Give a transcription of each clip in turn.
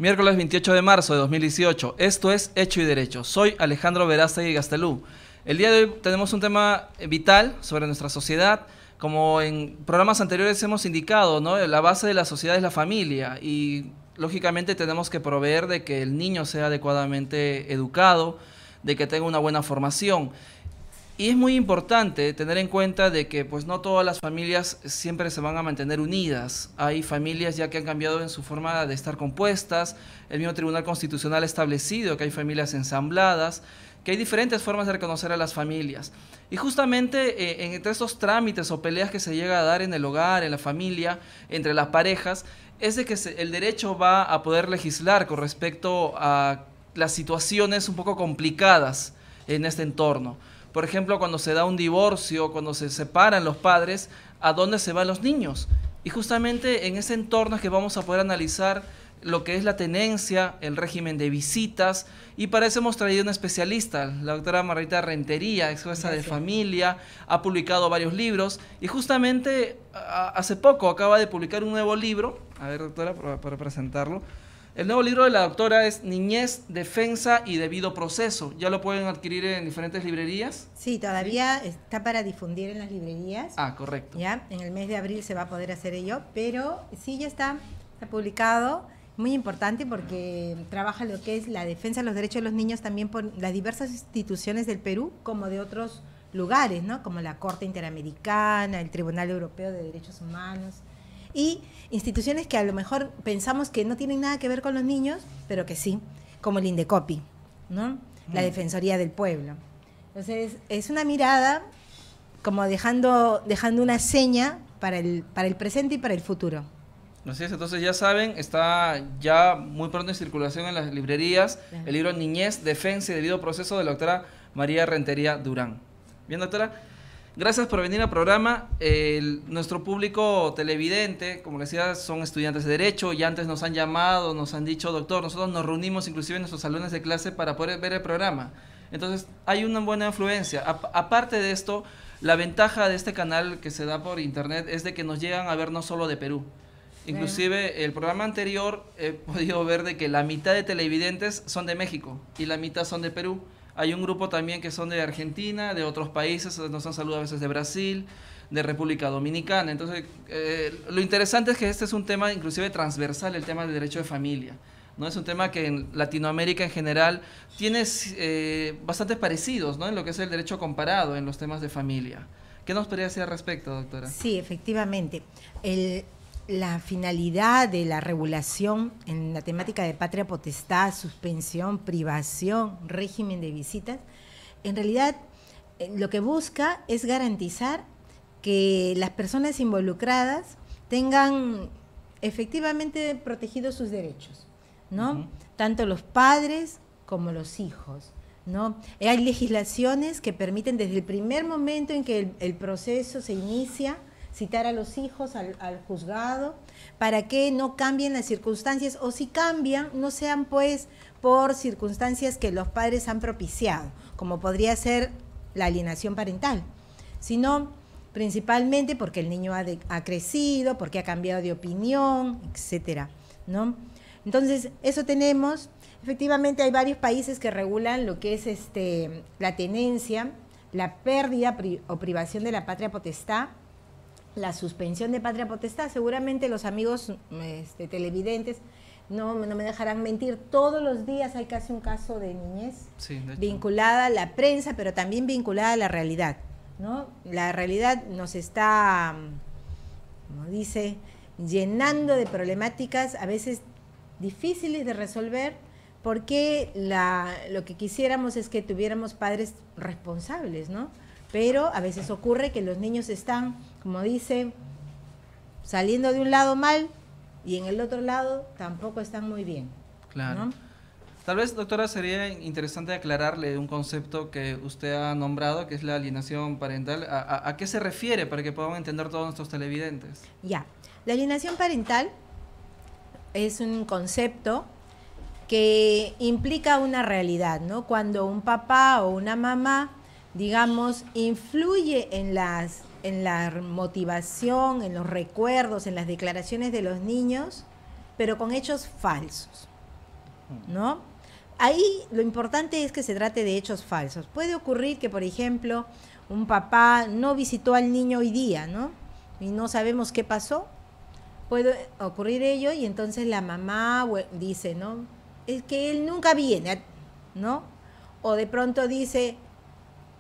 Miércoles 28 de marzo de 2018. Esto es Hecho y Derecho. Soy Alejandro Verástegui Gastelú. El día de hoy tenemos un tema vital sobre nuestra sociedad. Como en programas anteriores hemos indicado, ¿no? La base de la sociedad es la familia y lógicamente tenemos que proveer de que el niño sea adecuadamente educado, de que tenga una buena formación. Y es muy importante tener en cuenta de que pues no todas las familias siempre se van a mantener unidas. Hay familias ya que han cambiado en su forma de estar compuestas. El mismo Tribunal Constitucional ha establecido que hay familias ensambladas, que hay diferentes formas de reconocer a las familias. Y justamente entre estos trámites o peleas que se llega a dar en el hogar, en la familia, entre las parejas, es de que el derecho va a poder legislar con respecto a las situaciones un poco complicadas en este entorno. Por ejemplo, cuando se da un divorcio, cuando se separan los padres, ¿a dónde se van los niños? Y justamente en ese entorno es que vamos a poder analizar lo que es la tenencia, el régimen de visitas, y para eso hemos traído una especialista, la doctora Margarita Rentería, ex jueza de familia, ha publicado varios libros, y justamente hace poco acaba de publicar un nuevo libro. A ver, doctora, para presentarlo. El nuevo libro de la doctora es Niñez, Defensa y Debido Proceso. ¿Ya lo pueden adquirir en diferentes librerías? Sí, todavía está para difundir en las librerías. Ah, correcto. Ya, en el mes de abril se va a poder hacer ello, pero sí ya está publicado. Muy importante porque trabaja lo que es la defensa de los derechos de los niños también por las diversas instituciones del Perú como de otros lugares, ¿no? Como la Corte Interamericana, el Tribunal Europeo de Derechos Humanos y instituciones que a lo mejor pensamos que no tienen nada que ver con los niños, pero que sí, como el Indecopi, ¿no? La Defensoría del Pueblo. Entonces, es una mirada como dejando una seña para el presente y para el futuro. Así es, entonces ya saben, está ya muy pronto en circulación en las librerías el libro Niñez, Defensa y Debido Proceso de la doctora María Rentería Durán. Bien, doctora, gracias por venir al programa. Nuestro público televidente, como les decía, son estudiantes de Derecho y antes nos han llamado, nos han dicho, doctor, nosotros nos reunimos inclusive en nuestros salones de clase para poder ver el programa. Entonces, hay una buena influencia. Aparte de esto, la ventaja de este canal que se da por internet es de que nos llegan a ver no solo de Perú. Inclusive el programa anterior he podido ver de que la mitad de televidentes son de México y la mitad son de Perú. Hay un grupo también que son de Argentina, de otros países, nos han saludado a veces de Brasil, de República Dominicana. Entonces, lo interesante es que este es un tema inclusive transversal, el tema del derecho de familia, ¿no? Es un tema que en Latinoamérica en general tiene bastantes parecidos, ¿no? En lo que es el derecho comparado en los temas de familia. ¿Qué nos podría decir al respecto, doctora? Sí, efectivamente. La finalidad de la regulación en la temática de patria potestad, suspensión, privación, régimen de visitas, en realidad lo que busca es garantizar que las personas involucradas tengan efectivamente protegidos sus derechos, ¿no? Tanto los padres como los hijos, ¿no? Hay legislaciones que permiten desde el primer momento en que el proceso se inicia citar a los hijos al juzgado para que no cambien las circunstancias o si cambian no sean pues por circunstancias que los padres han propiciado, como podría ser la alienación parental, sino principalmente porque el niño ha crecido, porque ha cambiado de opinión, etcétera, ¿no? Entonces, eso tenemos. Efectivamente hay varios países que regulan lo que es la tenencia, la pérdida o privación de la patria potestad, la suspensión de patria potestad. Seguramente los amigos televidentes no me dejarán mentir, todos los días hay casi un caso de niñez vinculada a la prensa, pero también vinculada a la realidad, ¿no? La realidad nos está, como dice, llenando de problemáticas a veces difíciles de resolver, porque lo que quisiéramos es que tuviéramos padres responsables, ¿no? Pero a veces ocurre que los niños están, como dice, saliendo de un lado mal y en el otro lado tampoco están muy bien. Claro. ¿No? Tal vez, doctora, sería interesante aclararle un concepto que usted ha nombrado, que es la alienación parental. ¿A qué se refiere para que puedan entender todos nuestros televidentes? Ya, la alienación parental es un concepto que implica una realidad, ¿no? Cuando un papá o una mamá, digamos, influye en la motivación, en los recuerdos, en las declaraciones de los niños, pero con hechos falsos, ¿no? Ahí lo importante es que se trate de hechos falsos. Puede ocurrir que, por ejemplo, un papá no visitó al niño hoy día, ¿no? Y no sabemos qué pasó. Puede ocurrir ello y entonces la mamá dice, ¿no? Es que él nunca viene, ¿no? O de pronto dice,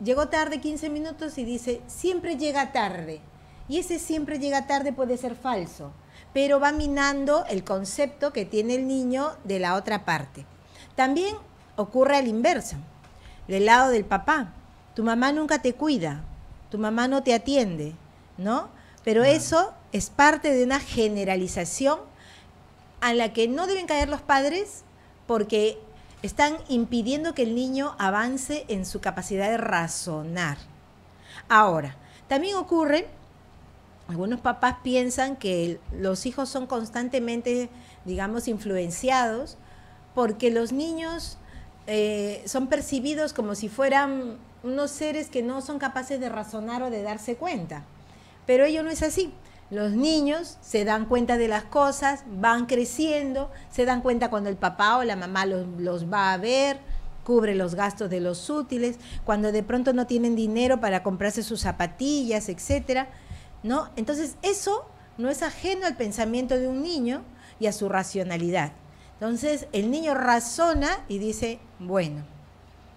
llegó tarde 15 minutos y dice, siempre llega tarde. Y ese siempre llega tarde puede ser falso, pero va minando el concepto que tiene el niño de la otra parte. También ocurre al inverso, del lado del papá. Tu mamá nunca te cuida, tu mamá no te atiende, ¿no? Pero eso es parte de una generalización a la que no deben caer los padres porque están impidiendo que el niño avance en su capacidad de razonar. Ahora, también ocurre, algunos papás piensan que los hijos son constantemente, digamos, influenciados porque los niños son percibidos como si fueran unos seres que no son capaces de razonar o de darse cuenta. Pero ello no es así. Los niños se dan cuenta de las cosas, van creciendo, se dan cuenta cuando el papá o la mamá los va a ver, cubre los gastos de los útiles, cuando de pronto no tienen dinero para comprarse sus zapatillas, etcétera, ¿no? Entonces, eso no es ajeno al pensamiento de un niño y a su racionalidad. Entonces, el niño razona y dice, bueno,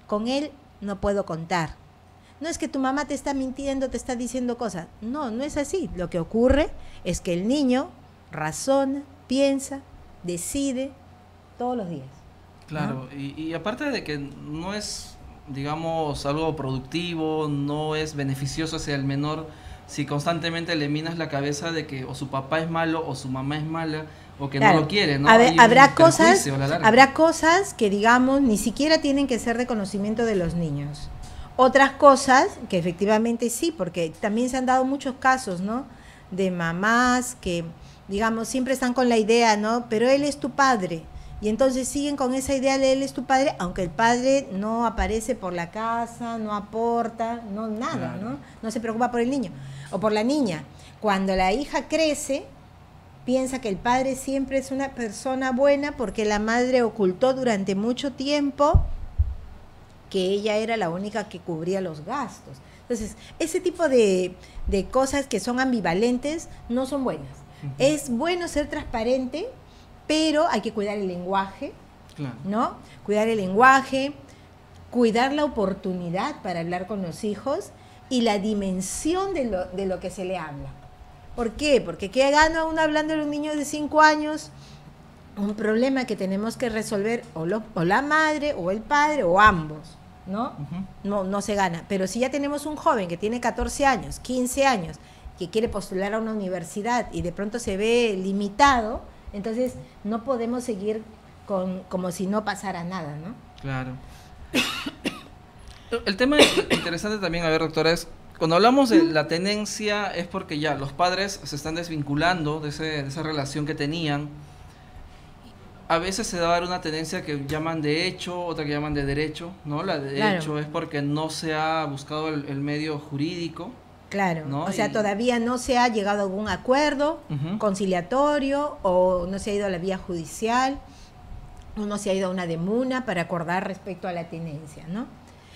con él no puedo contar. No es que tu mamá te está mintiendo, te está diciendo cosas. No, no es así. Lo que ocurre es que el niño razona, piensa, decide todos los días. Claro, ¿no? Y aparte de que no es, digamos, algo productivo, no es beneficioso hacia el menor, si constantemente le minas la cabeza de que o su papá es malo o su mamá es mala o que claro, no lo quiere, ¿no? Habrá cosas que, digamos, ni siquiera tienen que ser de conocimiento de los niños. Otras cosas que efectivamente sí, porque también se han dado muchos casos, ¿no? De mamás que, digamos, siempre están con la idea, ¿no? Pero él es tu padre. Y entonces siguen con esa idea de él es tu padre, aunque el padre no aparece por la casa, no aporta, no nada, ¿no? No se preocupa por el niño o por la niña. Cuando la hija crece, piensa que el padre siempre es una persona buena porque la madre ocultó durante mucho tiempo que ella era la única que cubría los gastos. Entonces, ese tipo de cosas que son ambivalentes no son buenas. Es bueno ser transparente, pero hay que cuidar el lenguaje, claro, ¿no? Cuidar el lenguaje, cuidar la oportunidad para hablar con los hijos y la dimensión de lo que se le habla. ¿Por qué? Porque ¿qué gana uno hablando de un niño de 5 años? Un problema que tenemos que resolver o la madre o el padre o ambos, ¿no? No se gana. Pero si ya tenemos un joven que tiene 14 años, 15 años, que quiere postular a una universidad y de pronto se ve limitado, entonces no podemos seguir como si no pasara nada, ¿no? Claro. El tema interesante también, a ver, doctora, es cuando hablamos de la tenencia es porque ya los padres se están desvinculando de esa relación que tenían. A veces se da a dar una tenencia que llaman de hecho, otra que llaman de derecho, ¿no? La de claro, hecho es porque no se ha buscado el medio jurídico. Claro, ¿no? O sea, todavía no se ha llegado a algún acuerdo conciliatorio o no se ha ido a la vía judicial o no se ha ido a una demuna para acordar respecto a la tenencia, ¿no?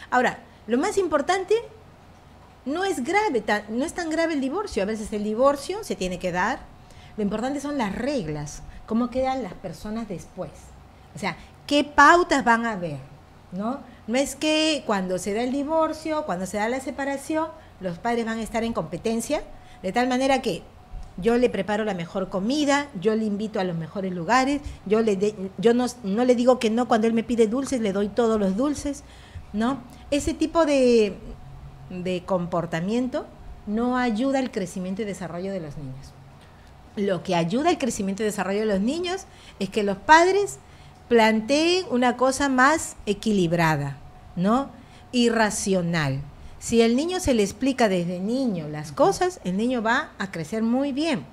Ahora, lo más importante no es grave, no es tan grave el divorcio. A veces el divorcio se tiene que dar. Lo importante son las reglas, cómo quedan las personas después. O sea, qué pautas van a haber, ¿no? No es que cuando se da el divorcio, cuando se da la separación, los padres van a estar en competencia, de tal manera que yo le preparo la mejor comida, yo le invito a los mejores lugares, yo no le digo que no cuando él me pide dulces, le doy todos los dulces, ¿no? Ese tipo de comportamiento no ayuda al crecimiento y desarrollo de los niños. Lo que ayuda al crecimiento y desarrollo de los niños es que los padres planteen una cosa más equilibrada, ¿no? Y racional. Si el niño se le explica desde niño las cosas, el niño va a crecer muy bien.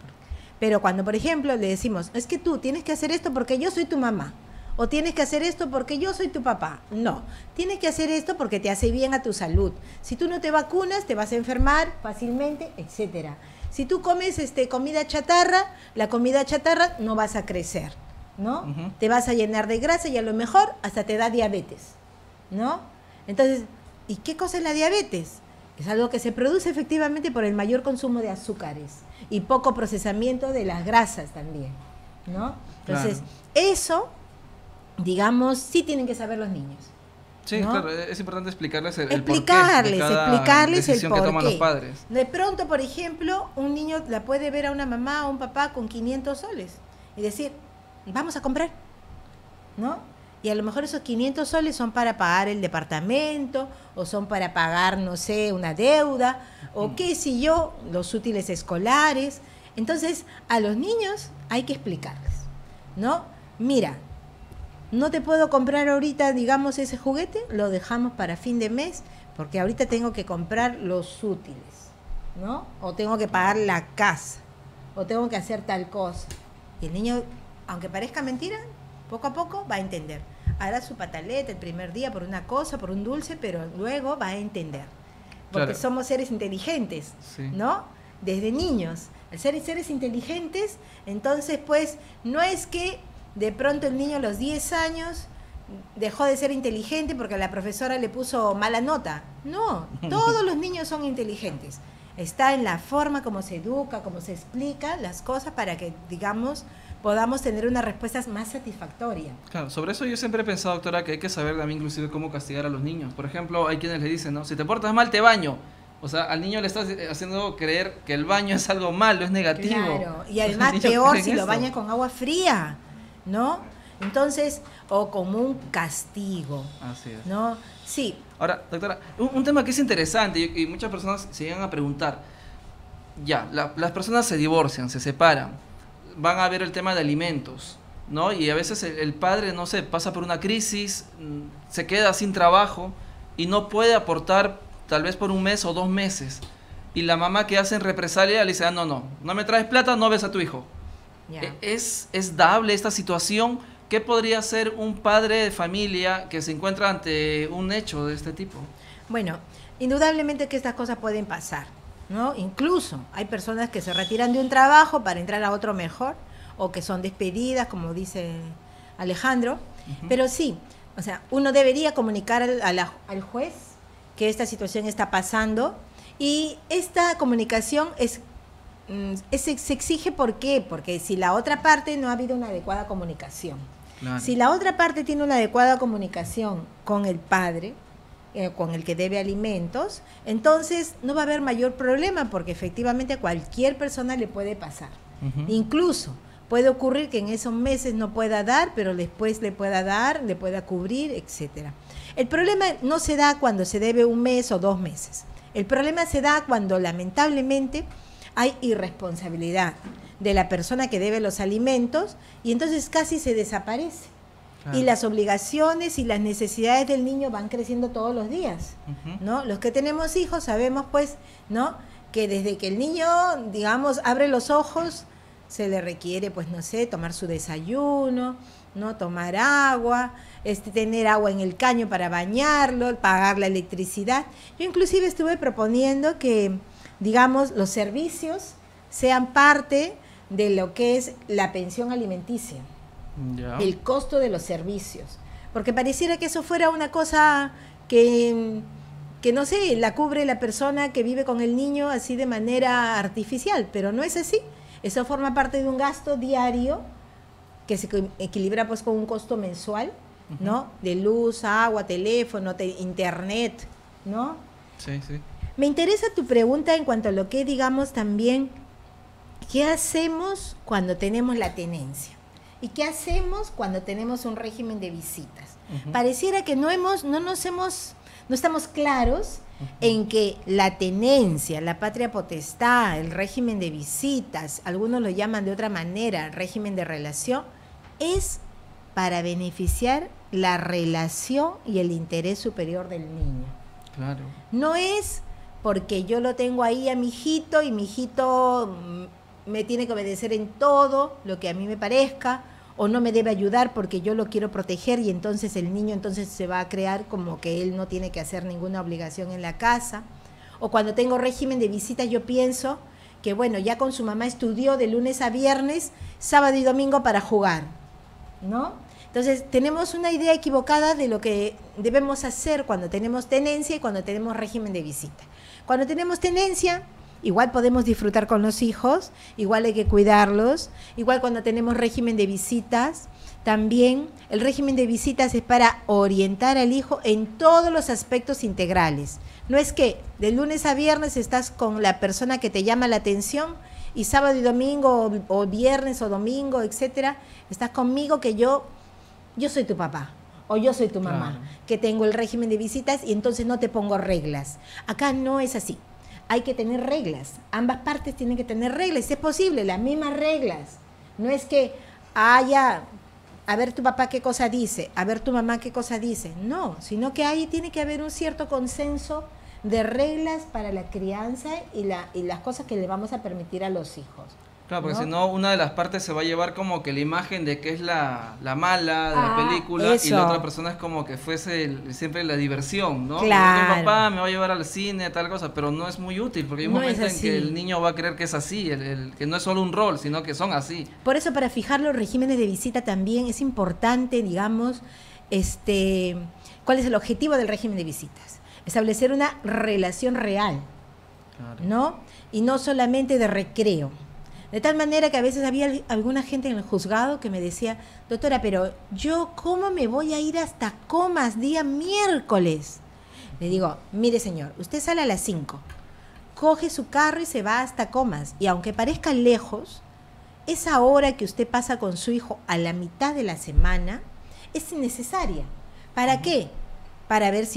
Pero cuando, por ejemplo, le decimos, es que tú tienes que hacer esto porque yo soy tu mamá, o tienes que hacer esto porque yo soy tu papá. No, tienes que hacer esto porque te hace bien a tu salud. Si tú no te vacunas, te vas a enfermar fácilmente, etcétera. Si tú comes comida chatarra, la comida chatarra no vas a crecer, ¿no? Te vas a llenar de grasa y a lo mejor hasta te da diabetes, ¿no? Entonces, ¿y qué cosa es la diabetes? Es algo que se produce efectivamente por el mayor consumo de azúcares y poco procesamiento de las grasas también, ¿no? Entonces, eso, digamos, sí tienen que saber los niños. Sí, ¿no? claro, es importante explicarles el explicarles decisión el porqué. que toman los padres. De pronto, por ejemplo, un niño la puede ver a una mamá o un papá con 500 soles y decir, vamos a comprar, ¿no? Y a lo mejor esos 500 soles son para pagar el departamento o son para pagar, no sé, una deuda o qué sé yo, los útiles escolares. Entonces, a los niños hay que explicarles, ¿no? Mira, no te puedo comprar ahorita, digamos, ese juguete, lo dejamos para fin de mes, porque ahorita tengo que comprar los útiles, ¿no? O tengo que pagar la casa, o tengo que hacer tal cosa. Y el niño, aunque parezca mentira, poco a poco va a entender. Hará su pataleta el primer día por una cosa, por un dulce, pero luego va a entender. Porque claro, somos seres inteligentes, sí, ¿no? Desde niños. Al ser seres inteligentes, entonces, pues, no es que de pronto el niño a los 10 años dejó de ser inteligente porque la profesora le puso mala nota. No, todos los niños son inteligentes. Está en la forma como se educa, como se explica las cosas para que, digamos, podamos tener una respuesta más satisfactoria. Claro, sobre eso yo siempre he pensado, doctora, que hay que saber también inclusive cómo castigar a los niños. Por ejemplo, hay quienes le dicen, ¿no? Si te portas mal, te baño. O sea, al niño le estás haciendo creer que el baño es algo malo, es negativo. Claro, y además peor si lo bañas con agua fría, ¿no? Entonces, o como un castigo. Así es. ¿No? Sí. Ahora, doctora, un tema que es interesante y muchas personas se llegan a preguntar, ya, las personas se divorcian, se separan, van a ver el tema de alimentos, ¿no? Y a veces el padre, no sé, pasa por una crisis, se queda sin trabajo y no puede aportar tal vez por un mes o 2 meses. Y la mamá que hace en represalia le dice, no me traes plata, no ves a tu hijo. Yeah. ¿Es dable esta situación? ¿Qué podría hacer un padre de familia que se encuentra ante un hecho de este tipo? Bueno, indudablemente que estas cosas pueden pasar, ¿no? Incluso hay personas que se retiran de un trabajo para entrar a otro mejor o que son despedidas, como dice Alejandro. Pero sí, o sea, uno debería comunicar al juez que esta situación está pasando y esta comunicación se exige. ¿Por qué? Porque si la otra parte no ha habido una adecuada comunicación. Claro. Si la otra parte tiene una adecuada comunicación con el padre, con el que debe alimentos, entonces no va a haber mayor problema porque efectivamente a cualquier persona le puede pasar. Incluso puede ocurrir que en esos meses no pueda dar, pero después le pueda dar, le pueda cubrir, etcétera. El problema no se da cuando se debe 1 mes o 2 meses. El problema se da cuando lamentablemente hay irresponsabilidad de la persona que debe los alimentos y entonces casi se desaparece. Claro. Y las obligaciones y las necesidades del niño van creciendo todos los días, ¿no? Los que tenemos hijos sabemos, pues, ¿no?, que desde que el niño, digamos, abre los ojos, se le requiere, pues, no sé, tomar su desayuno, ¿no?, tomar agua, tener agua en el caño para bañarlo, pagar la electricidad. Yo inclusive estuve proponiendo que, digamos, los servicios sean parte de lo que es la pensión alimenticia, el costo de los servicios, porque pareciera que eso fuera una cosa que no sé, la cubre la persona que vive con el niño así de manera artificial, pero no es así. Eso forma parte de un gasto diario que se equilibra pues con un costo mensual, ¿no? De luz, agua, teléfono, internet, ¿no? Sí, sí. Me interesa tu pregunta en cuanto a lo que, digamos, también, ¿qué hacemos cuando tenemos la tenencia? ¿Y qué hacemos cuando tenemos un régimen de visitas? Pareciera que no estamos claros en que la tenencia, la patria potestad, el régimen de visitas, algunos lo llaman de otra manera, régimen de relación, es para beneficiar la relación y el interés superior del niño. Claro. No es porque yo lo tengo ahí a mi hijito y mi hijito me tiene que obedecer en todo lo que a mí me parezca, o no me debe ayudar porque yo lo quiero proteger y entonces el niño entonces se va a crear como que él no tiene que hacer ninguna obligación en la casa. O cuando tengo régimen de visitas yo pienso que bueno, ya con su mamá estudió de lunes a viernes, sábado y domingo para jugar. ¿no? Entonces, tenemos una idea equivocada de lo que debemos hacer cuando tenemos tenencia y cuando tenemos régimen de visita. Cuando tenemos tenencia, igual podemos disfrutar con los hijos, igual hay que cuidarlos, igual cuando tenemos régimen de visitas, también el régimen de visitas es para orientar al hijo en todos los aspectos integrales. No es que de lunes a viernes estás con la persona que te llama la atención y sábado y domingo o viernes o domingo, etcétera, estás conmigo que yo soy tu papá o yo soy tu mamá, Claro. que tengo el régimen de visitas y entonces no te pongo reglas. Acá no es así. Hay que tener reglas. Ambas partes tienen que tener reglas. Es posible, las mismas reglas. No es que haya, a ver tu papá qué cosa dice, a ver tu mamá qué cosa dice. No, sino que ahí tiene que haber un cierto consenso de reglas para la crianza y las cosas que le vamos a permitir a los hijos. Claro, porque ¿no? si no, una de las partes se va a llevar como que la imagen de que es la mala de la película y eso. la otra persona es como que fuese siempre la diversión, ¿no? Claro. Mi papá me va a llevar al cine, tal cosa, pero no es muy útil porque hay un No es momento en así. que el niño va a creer que es así, que no es solo un rol, sino que son así. Por eso, para fijar los regímenes de visita también es importante, digamos, cuál es el objetivo del régimen de visitas. Establecer una relación real, Claro. ¿no? Y no solamente de recreo. De tal manera que a veces había alguna gente en el juzgado que me decía, doctora, pero yo, ¿cómo me voy a ir hasta Comas día miércoles? Le digo, mire señor, usted sale a las 5, coge su carro y se va hasta Comas. Y aunque parezca lejos, esa hora que usted pasa con su hijo a la mitad de la semana es innecesaria. ¿Para qué? Para ver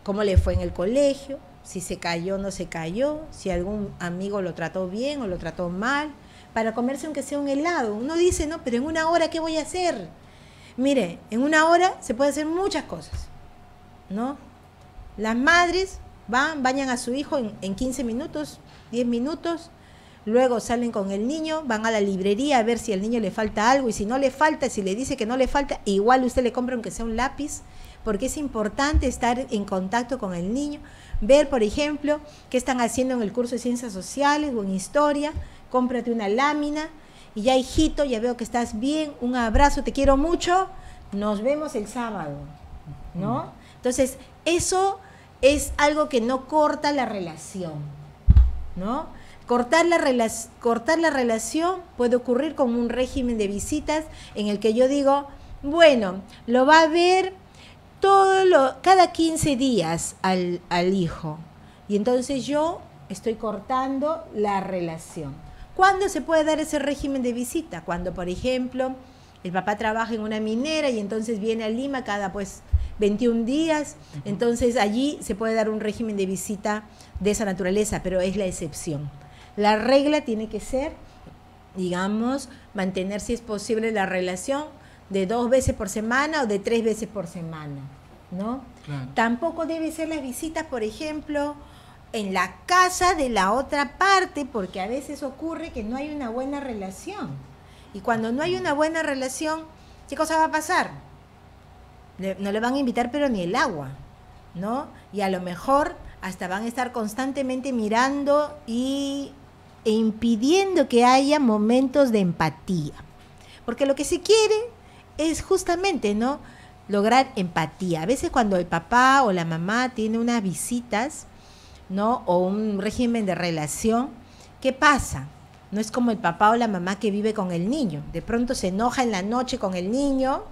cómo le fue en el colegio, si se cayó o no se cayó, si algún amigo lo trató bien o lo trató mal, para comerse aunque sea un helado. Uno dice, no, pero en una hora, ¿qué voy a hacer? Mire, en una hora se puede hacer muchas cosas, ¿no? Las madres bañan a su hijo en 15 minutos, 10 minutos, luego salen con el niño, van a la librería a ver si al niño le falta algo, y si no le falta, si le dice que no le falta, igual usted le compra aunque sea un lápiz, porque es importante estar en contacto con el niño, ver, por ejemplo, qué están haciendo en el curso de Ciencias Sociales o en Historia. Cómprate una lámina y ya, hijito, ya veo que estás bien, un abrazo, te quiero mucho, nos vemos el sábado, ¿no? Entonces, eso es algo que no corta la relación, ¿no? Cortar la relación puede ocurrir con un régimen de visitas en el que yo digo, bueno, lo va a ver cada 15 días al hijo, y entonces yo estoy cortando la relación. ¿Cuándo se puede dar ese régimen de visita? Cuando, por ejemplo, el papá trabaja en una minera y entonces viene a Lima cada 21 días, entonces allí se puede dar un régimen de visita de esa naturaleza, pero es la excepción. La regla tiene que ser, digamos, mantener, si es posible, la relación de 2 veces por semana o de 3 veces por semana, ¿no? Claro. Tampoco debe ser las visitas, por ejemplo, en la casa de la otra parte, porque a veces ocurre que no hay una buena relación. Y cuando no hay una buena relación, ¿qué cosa va a pasar? No le van a invitar pero ni el agua, ¿no? Y a lo mejor hasta van a estar constantemente mirando e impidiendo que haya momentos de empatía. Porque lo que se quiere es justamente, ¿no?, lograr empatía. A veces cuando el papá o la mamá tiene unas visitas, ¿no?, o un régimen de relación, ¿qué pasa? No es como el papá o la mamá que vive con el niño. De pronto se enoja en la noche con el niño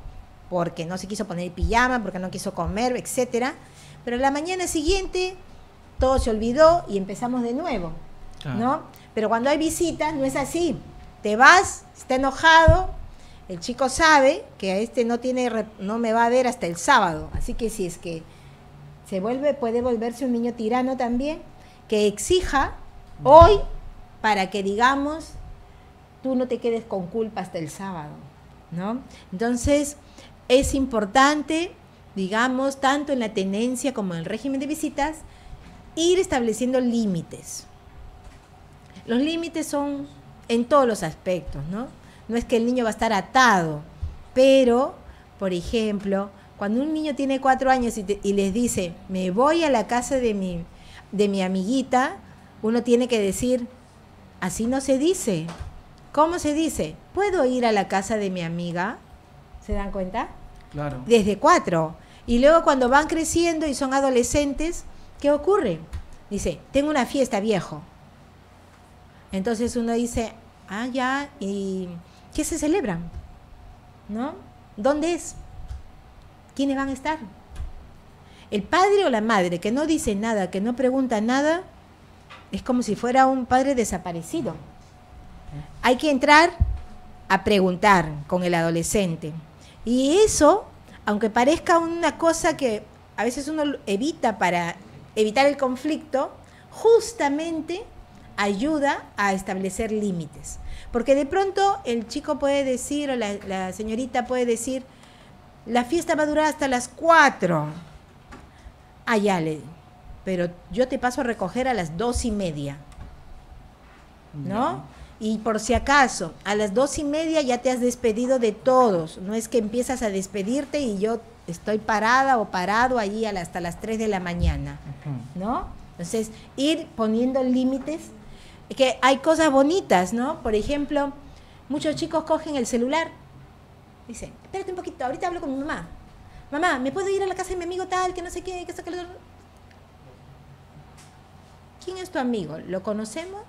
porque no se quiso poner pijama, porque no quiso comer, etcétera. Pero la mañana siguiente todo se olvidó y empezamos de nuevo, Claro. ¿no? Pero cuando hay visitas no es así. Te vas, está enojado, el chico sabe que no me va a ver hasta el sábado. Así que si es que puede volverse un niño tirano también, que exija hoy para que, digamos, tú no te quedes con culpa hasta el sábado, ¿no? Entonces, es importante, digamos, tanto en la tenencia como en el régimen de visitas, ir estableciendo límites. Los límites son en todos los aspectos, ¿no? No es que el niño va a estar atado, pero, por ejemplo, cuando un niño tiene 4 años y les dice, me voy a la casa de mi amiguita, uno tiene que decir, así no se dice. ¿Cómo se dice? ¿Puedo ir a la casa de mi amiga? ¿Se dan cuenta? Claro. Desde 4. Y luego cuando van creciendo y son adolescentes, ¿qué ocurre? Dice, tengo una fiesta, viejo. Entonces uno dice, ah, ya, ¿y qué se celebran? ¿No? ¿Dónde es? ¿Quiénes van a estar? El padre o la madre que no dice nada, que no pregunta nada, es como si fuera un padre desaparecido. Hay que entrar a preguntar con el adolescente. Y eso, aunque parezca una cosa que a veces uno evita para evitar el conflicto, justamente ayuda a establecer límites. Porque de pronto el chico puede decir, o la señorita puede decir, la fiesta va a durar hasta las 4. Ah, ya, pero yo te paso a recoger a las 2:30, ¿no? Y por si acaso, a las 2:30 ya te has despedido de todos. No es que empiezas a despedirte y yo estoy parada o parado allí hasta las 3 de la mañana, ¿no? Entonces, ir poniendo límites, que hay cosas bonitas, ¿no? Por ejemplo, muchos chicos cogen el celular. Dicen, espérate un poquito, ahorita hablo con mi mamá. Mamá, ¿me puedo ir a la casa de mi amigo tal, que no sé qué, que saca el otro? ¿Quién es tu amigo? ¿Lo conocemos?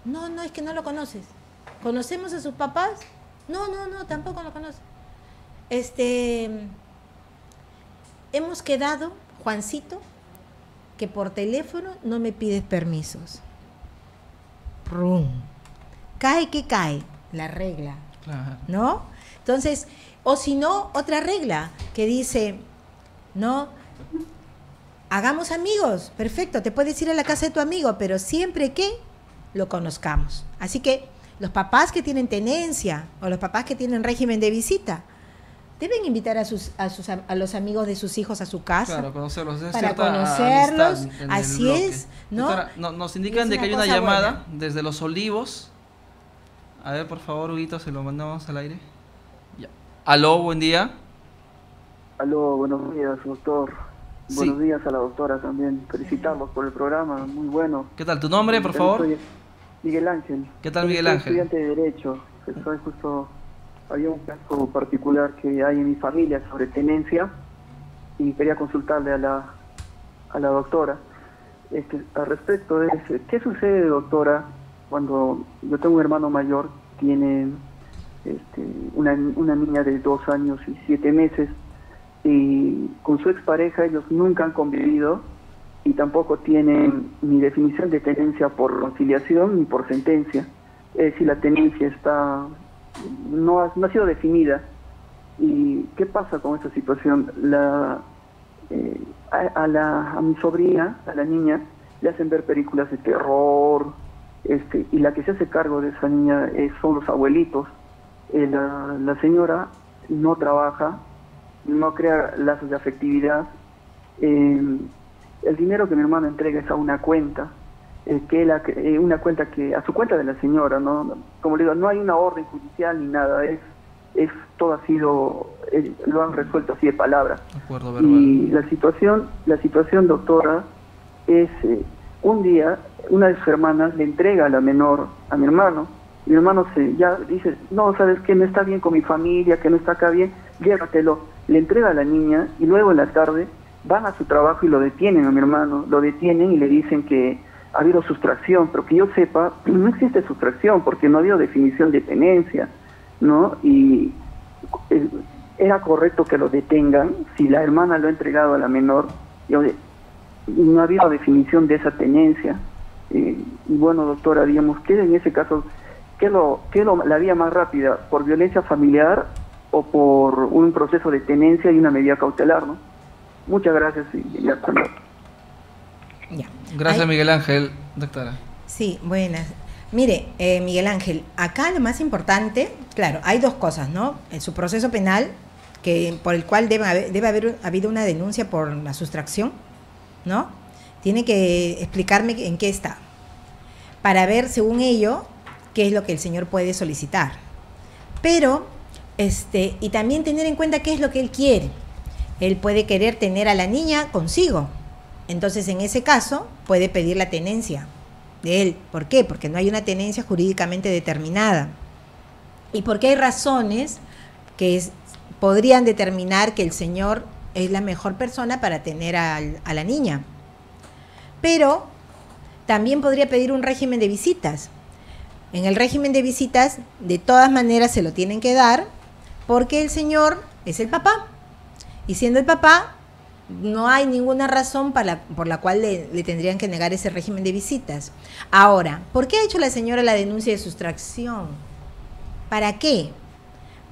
No, no, es que no lo conoces. ¿Conocemos a sus papás? No, tampoco lo conoces. Hemos quedado, Juancito, que por teléfono no me pides permisos. ¡Rum! Cae que cae, la regla. Claro. ¿No? Entonces, o si no, otra regla que dice, no, hagamos amigos, perfecto, te puedes ir a la casa de tu amigo, pero siempre que lo conozcamos. Así que los papás que tienen tenencia o los papás que tienen régimen de visita deben invitar a los amigos de sus hijos a su casa. Claro, conocerlos. Para conocerlos, así es, ¿no? Doctora, nos indican de que hay una llamada desde Los Olivos. A ver, por favor, Huguito, se lo mandamos al aire. Ya. Aló, buen día. Aló, buenos días, doctor. Sí. Buenos días a la doctora también. Felicitarlos por el programa, muy bueno. ¿Qué tal? ¿Tu nombre, por favor? Soy Miguel Ángel. ¿Qué tal, Miguel Soy Ángel? estudiante de Derecho. Soy justo... Había un caso particular que hay en mi familia sobre tenencia y quería consultarle a la doctora. Al respecto de eso, ¿qué sucede, doctora, cuando yo tengo un hermano mayor, tiene una niña de 2 años y 7 meses, y con su expareja ellos nunca han convivido y tampoco tienen ni definición de tenencia por conciliación ni por sentencia? Es decir, la tenencia no ha sido definida. ¿Y qué pasa con esta situación? A mi sobrina, a la niña, le hacen ver películas de terror, y la que se hace cargo de esa niña son los abuelitos. La señora no trabaja, no crea lazos de afectividad. El dinero que mi hermano entrega es a una cuenta, una cuenta que a su cuenta de la señora, ¿no? Como le digo, no hay una orden judicial ni nada, todo ha sido, lo han resuelto así de palabra. Acuerdo, verbal. Y la situación, doctora, es un día una de sus hermanas le entrega a la menor a mi hermano. Mi hermano ya dice, no, sabes que no está bien con mi familia, que no está acá bien, llévatelo. Le entrega a la niña y luego en la tarde van a su trabajo y lo detienen a mi hermano, lo detienen y le dicen que ha habido sustracción, pero que yo sepa, no existe sustracción porque no ha habido definición de tenencia, ¿no? Y era correcto que lo detengan si la hermana lo ha entregado a la menor y no ha habido definición de esa tenencia. Y bueno, doctora, digamos, ¿qué en ese caso, qué la vía más rápida? ¿Por violencia familiar o por un proceso de tenencia y una medida cautelar, ¿no? Muchas gracias y ya está. Ya. Gracias, Miguel Ángel. Doctora. Sí, buenas. Mire, Miguel Ángel, acá lo más importante, claro, hay dos cosas, ¿no? En su proceso penal, por el cual debe haber habido una denuncia por la sustracción, ¿no? Tiene que explicarme en qué está, para ver, según ello, qué es lo que el señor puede solicitar. Pero, y también tener en cuenta qué es lo que él quiere. Él puede querer tener a la niña consigo. Entonces, en ese caso, puede pedir la tenencia de él. ¿Por qué? Porque no hay una tenencia jurídicamente determinada. Y porque hay razones que podrían determinar que el señor es la mejor persona para tener a la niña. Pero también podría pedir un régimen de visitas. En el régimen de visitas, de todas maneras se lo tienen que dar, porque el señor es el papá. Y siendo el papá, no hay ninguna razón por la cual le tendrían que negar ese régimen de visitas. Ahora, ¿por qué ha hecho la señora la denuncia de sustracción? ¿Para qué?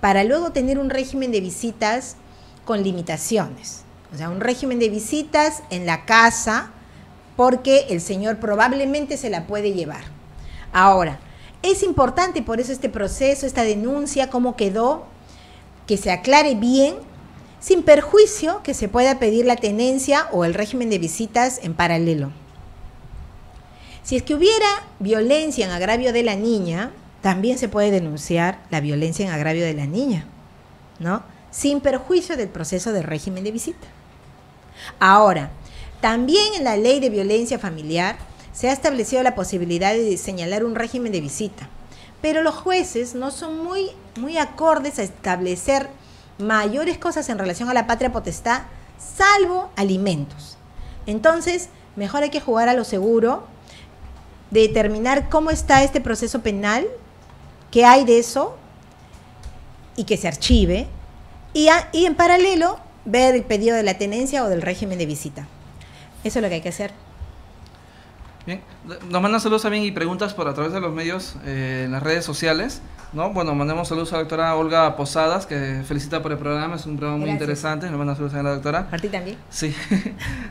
Para luego tener un régimen de visitas con limitaciones. O sea, un régimen de visitas en la casa, porque el señor probablemente se la puede llevar. Ahora, es importante por eso este proceso, esta denuncia, cómo quedó, que se aclare bien, sin perjuicio que se pueda pedir la tenencia o el régimen de visitas en paralelo. Si es que hubiera violencia en agravio de la niña, también se puede denunciar la violencia en agravio de la niña, ¿no? Sin perjuicio del proceso de régimen de visita. Ahora, también en la ley de violencia familiar se ha establecido la posibilidad de señalar un régimen de visita, pero los jueces no son muy acordes a establecer mayores cosas en relación a la patria potestad, salvo alimentos. Entonces, mejor hay que jugar a lo seguro, determinar cómo está este proceso penal, qué hay de eso, y que se archive, y en paralelo ver el pedido de la tenencia o del régimen de visita. Eso es lo que hay que hacer. Bien, nos mandan saludos también y preguntas por a través de los medios en las redes sociales, ¿no? Bueno, mandamos saludos a la doctora Olga Posadas, que felicita por el programa, es un programa muy interesante. Nos manda saludos a la doctora. ¿A ti también? Sí.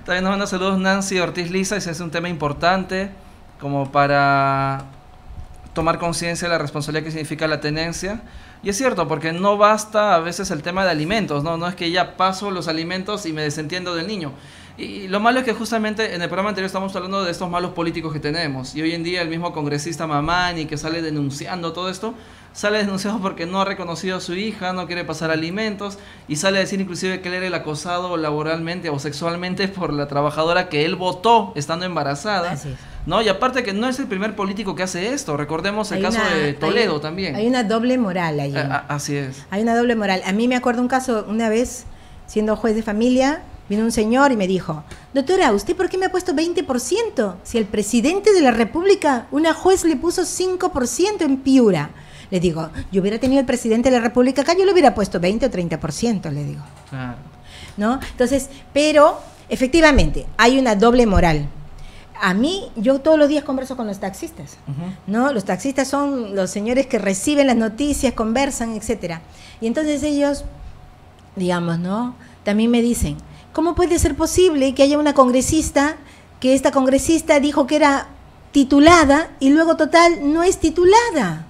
También nos manda saludos Nancy Ortiz Liza, ese es un tema importante como para tomar conciencia de la responsabilidad que significa la tenencia. Y es cierto, porque no basta a veces el tema de alimentos, ¿no? No es que ya paso los alimentos y me desentiendo del niño. Y lo malo es que justamente en el programa anterior estamos hablando de estos malos políticos que tenemos. Y hoy en día el mismo congresista Mamani, que sale denunciando todo esto, sale denunciado porque no ha reconocido a su hija, no quiere pasar alimentos, y sale a decir inclusive que él era el acosado laboralmente o sexualmente por la trabajadora que él votó estando embarazada. Así es. ¿No? Y aparte que no es el primer político que hace esto, recordemos el caso de Toledo también. Hay una doble moral ahí. Así es. Hay una doble moral. A mí me acuerdo un caso, una vez, siendo juez de familia, vino un señor y me dijo: doctora, ¿usted por qué me ha puesto 20%? Si el presidente de la República, una juez le puso 5% en Piura. Le digo, yo hubiera tenido el presidente de la República acá, yo le hubiera puesto 20 o 30%, le digo. Claro. ¿No? Entonces, pero efectivamente, hay una doble moral. A mí, yo todos los días converso con los taxistas, ¿no? Los taxistas son los señores que reciben las noticias, conversan, etcétera. Y entonces ellos, digamos, ¿no? También me dicen, ¿cómo puede ser posible que haya una congresista, que esta congresista dijo que era titulada y luego total no es titulada?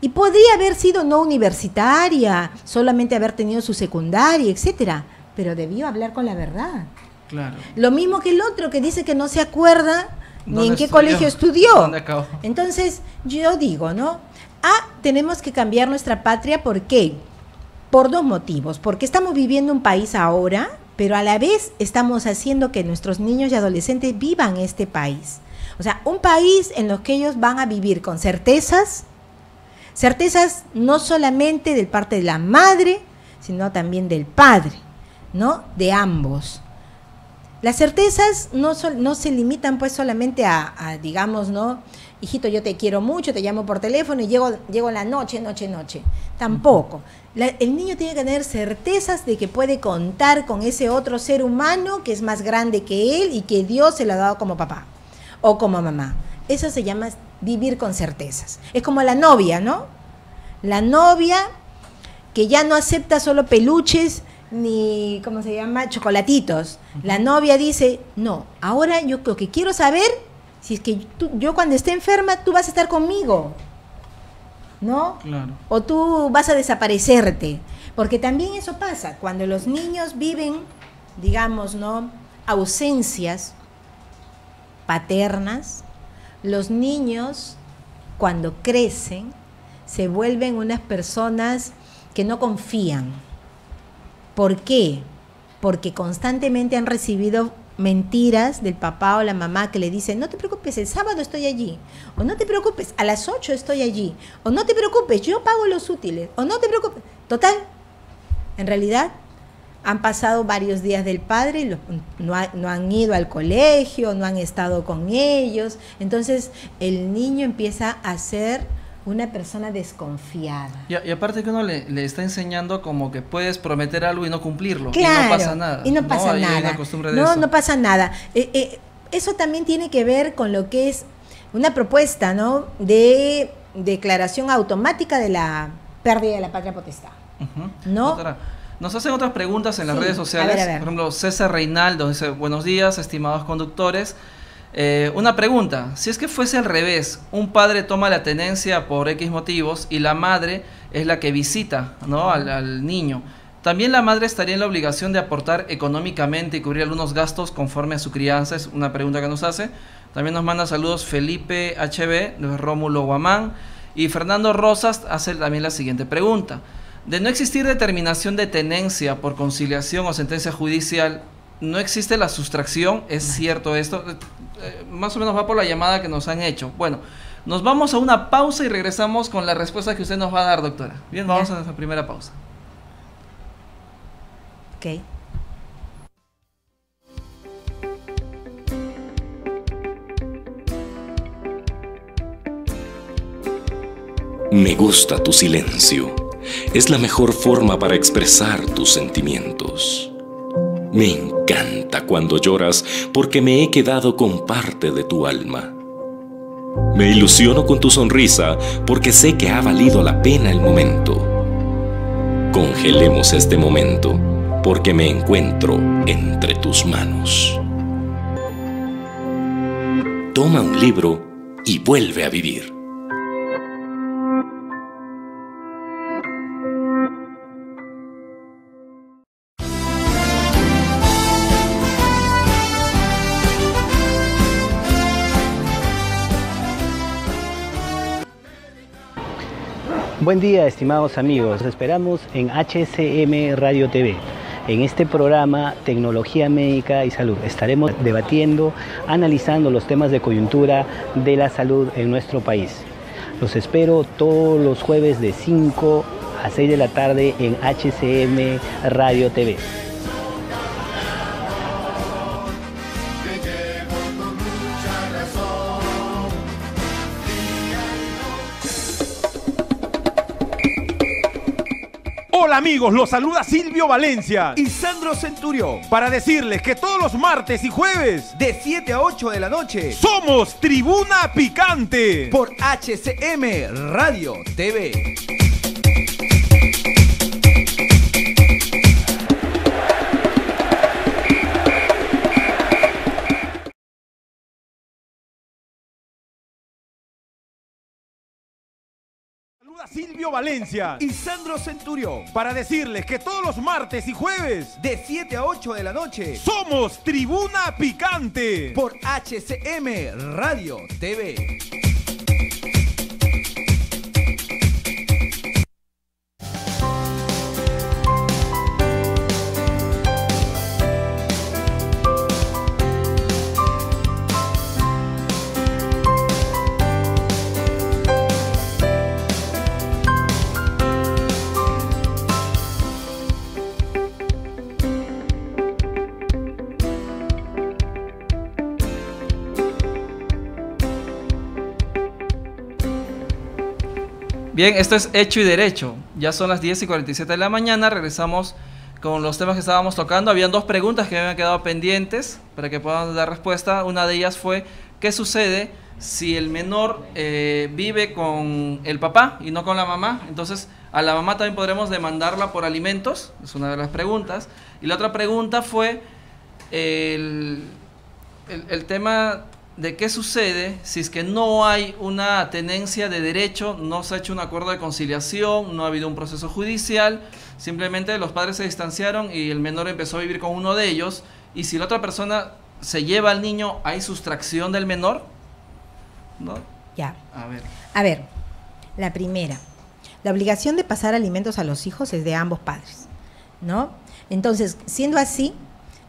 Y podría haber sido no universitaria, solamente haber tenido su secundaria, etcétera, pero debió hablar con la verdad. Claro. Lo mismo que el otro que dice que no se acuerda ni en qué colegio estudió. ¿Dónde acabó? Entonces, yo digo, ¿no? Tenemos que cambiar nuestra patria, ¿por qué? Por dos motivos. Porque estamos viviendo un país ahora, pero a la vez estamos haciendo que nuestros niños y adolescentes vivan este país. O sea, un país en el que ellos van a vivir con certezas no solamente de parte de la madre, sino también del padre, ¿no? De ambos. Las certezas no se limitan pues solamente a digamos, ¿no? Hijito, yo te quiero mucho, te llamo por teléfono y llego en la noche. Tampoco. El niño tiene que tener certezas de que puede contar con ese otro ser humano que es más grande que él y que Dios se lo ha dado como papá o como mamá. Eso se llama vivir con certezas. Es como la novia, ¿no? La novia que ya no acepta solo peluches ni, ¿cómo se llama?, chocolatitos. La novia dice, no, ahora yo lo que quiero saber, si es que yo cuando esté enferma, tú vas a estar conmigo, ¿no? Claro. O tú vas a desaparecerte. Porque también eso pasa, cuando los niños viven, digamos, ¿no?, ausencias paternas, los niños, cuando crecen, se vuelven unas personas que no confían. ¿Por qué? Porque constantemente han recibido mentiras del papá o la mamá que le dicen, no te preocupes, el sábado estoy allí, o no te preocupes, a las 8 estoy allí, o no te preocupes, yo pago los útiles, o no te preocupes. Total, En realidad, han pasado varios días del padre, no han ido al colegio, no han estado con ellos. Entonces, el niño empieza a ser una persona desconfiada. Y aparte que uno le está enseñando como que puedes prometer algo y no cumplirlo. Claro, y no pasa nada. Y no pasa nada. Hay una costumbre de eso. No pasa nada. Eso también tiene que ver con lo que es una propuesta, ¿no?, de declaración automática de la pérdida de la patria potestad. ¿No? Doctora, nos hacen otras preguntas en las Sí, redes sociales. a ver. Por ejemplo, César Reinaldo dice: buenos días, estimados conductores. Una pregunta: si es que fuese al revés, un padre toma la tenencia por X motivos y la madre es la que visita, ¿no?, al niño, ¿también la madre estaría en la obligación de aportar económicamente y cubrir algunos gastos conforme a su crianza? Es una pregunta que nos hace. También nos manda saludos Felipe HB, Rómulo Guamán, y Fernando Rosas hace también la siguiente pregunta: de no existir determinación de tenencia por conciliación o sentencia judicial, ¿no existe la sustracción? ¿Es cierto esto? Más o menos va por la llamada que nos han hecho. Bueno, nos vamos a una pausa y regresamos con la respuesta que usted nos va a dar, doctora. Bien, vamos a nuestra primera pausa. Ok. Me gusta tu silencio. Es la mejor forma para expresar tus sentimientos. Me encanta cuando lloras porque me he quedado con parte de tu alma. Me ilusiono con tu sonrisa porque sé que ha valido la pena el momento. Congelemos este momento porque me encuentro entre tus manos. Toma un libro y vuelve a vivir. Buen día, estimados amigos. Los esperamos en HCM Radio TV. En este programa Tecnología Médica y Salud estaremos debatiendo, analizando los temas de coyuntura de la salud en nuestro país. Los espero todos los jueves de 5 a 6 de la tarde en HCM Radio TV. Hola amigos, los saluda Silvio Valencia y Sandro Centurión para decirles que todos los martes y jueves de 7 a 8 de la noche somos Tribuna Picante por HCM Radio TV. Silvio Valencia y Sandro Centurión para decirles que todos los martes y jueves de 7 a 8 de la noche somos Tribuna Picante por HCM Radio TV. Bien, esto es Hecho y Derecho. Ya son las 10:47 de la mañana. Regresamos con los temas que estábamos tocando. Habían dos preguntas que me habían quedado pendientes para que puedan dar respuesta. Una de ellas fue: ¿qué sucede si el menor vive con el papá y no con la mamá? Entonces, a la mamá también podremos demandarla por alimentos. Es una de las preguntas. Y la otra pregunta fue el tema de qué sucede si es que no hay una tenencia de derecho, no se ha hecho un acuerdo de conciliación, no ha habido un proceso judicial, simplemente los padres se distanciaron y el menor empezó a vivir con uno de ellos, y si la otra persona se lleva al niño, ¿hay sustracción del menor? ¿No? Ya. A ver, la primera, la obligación de pasar alimentos a los hijos es de ambos padres, ¿no? Entonces, siendo así,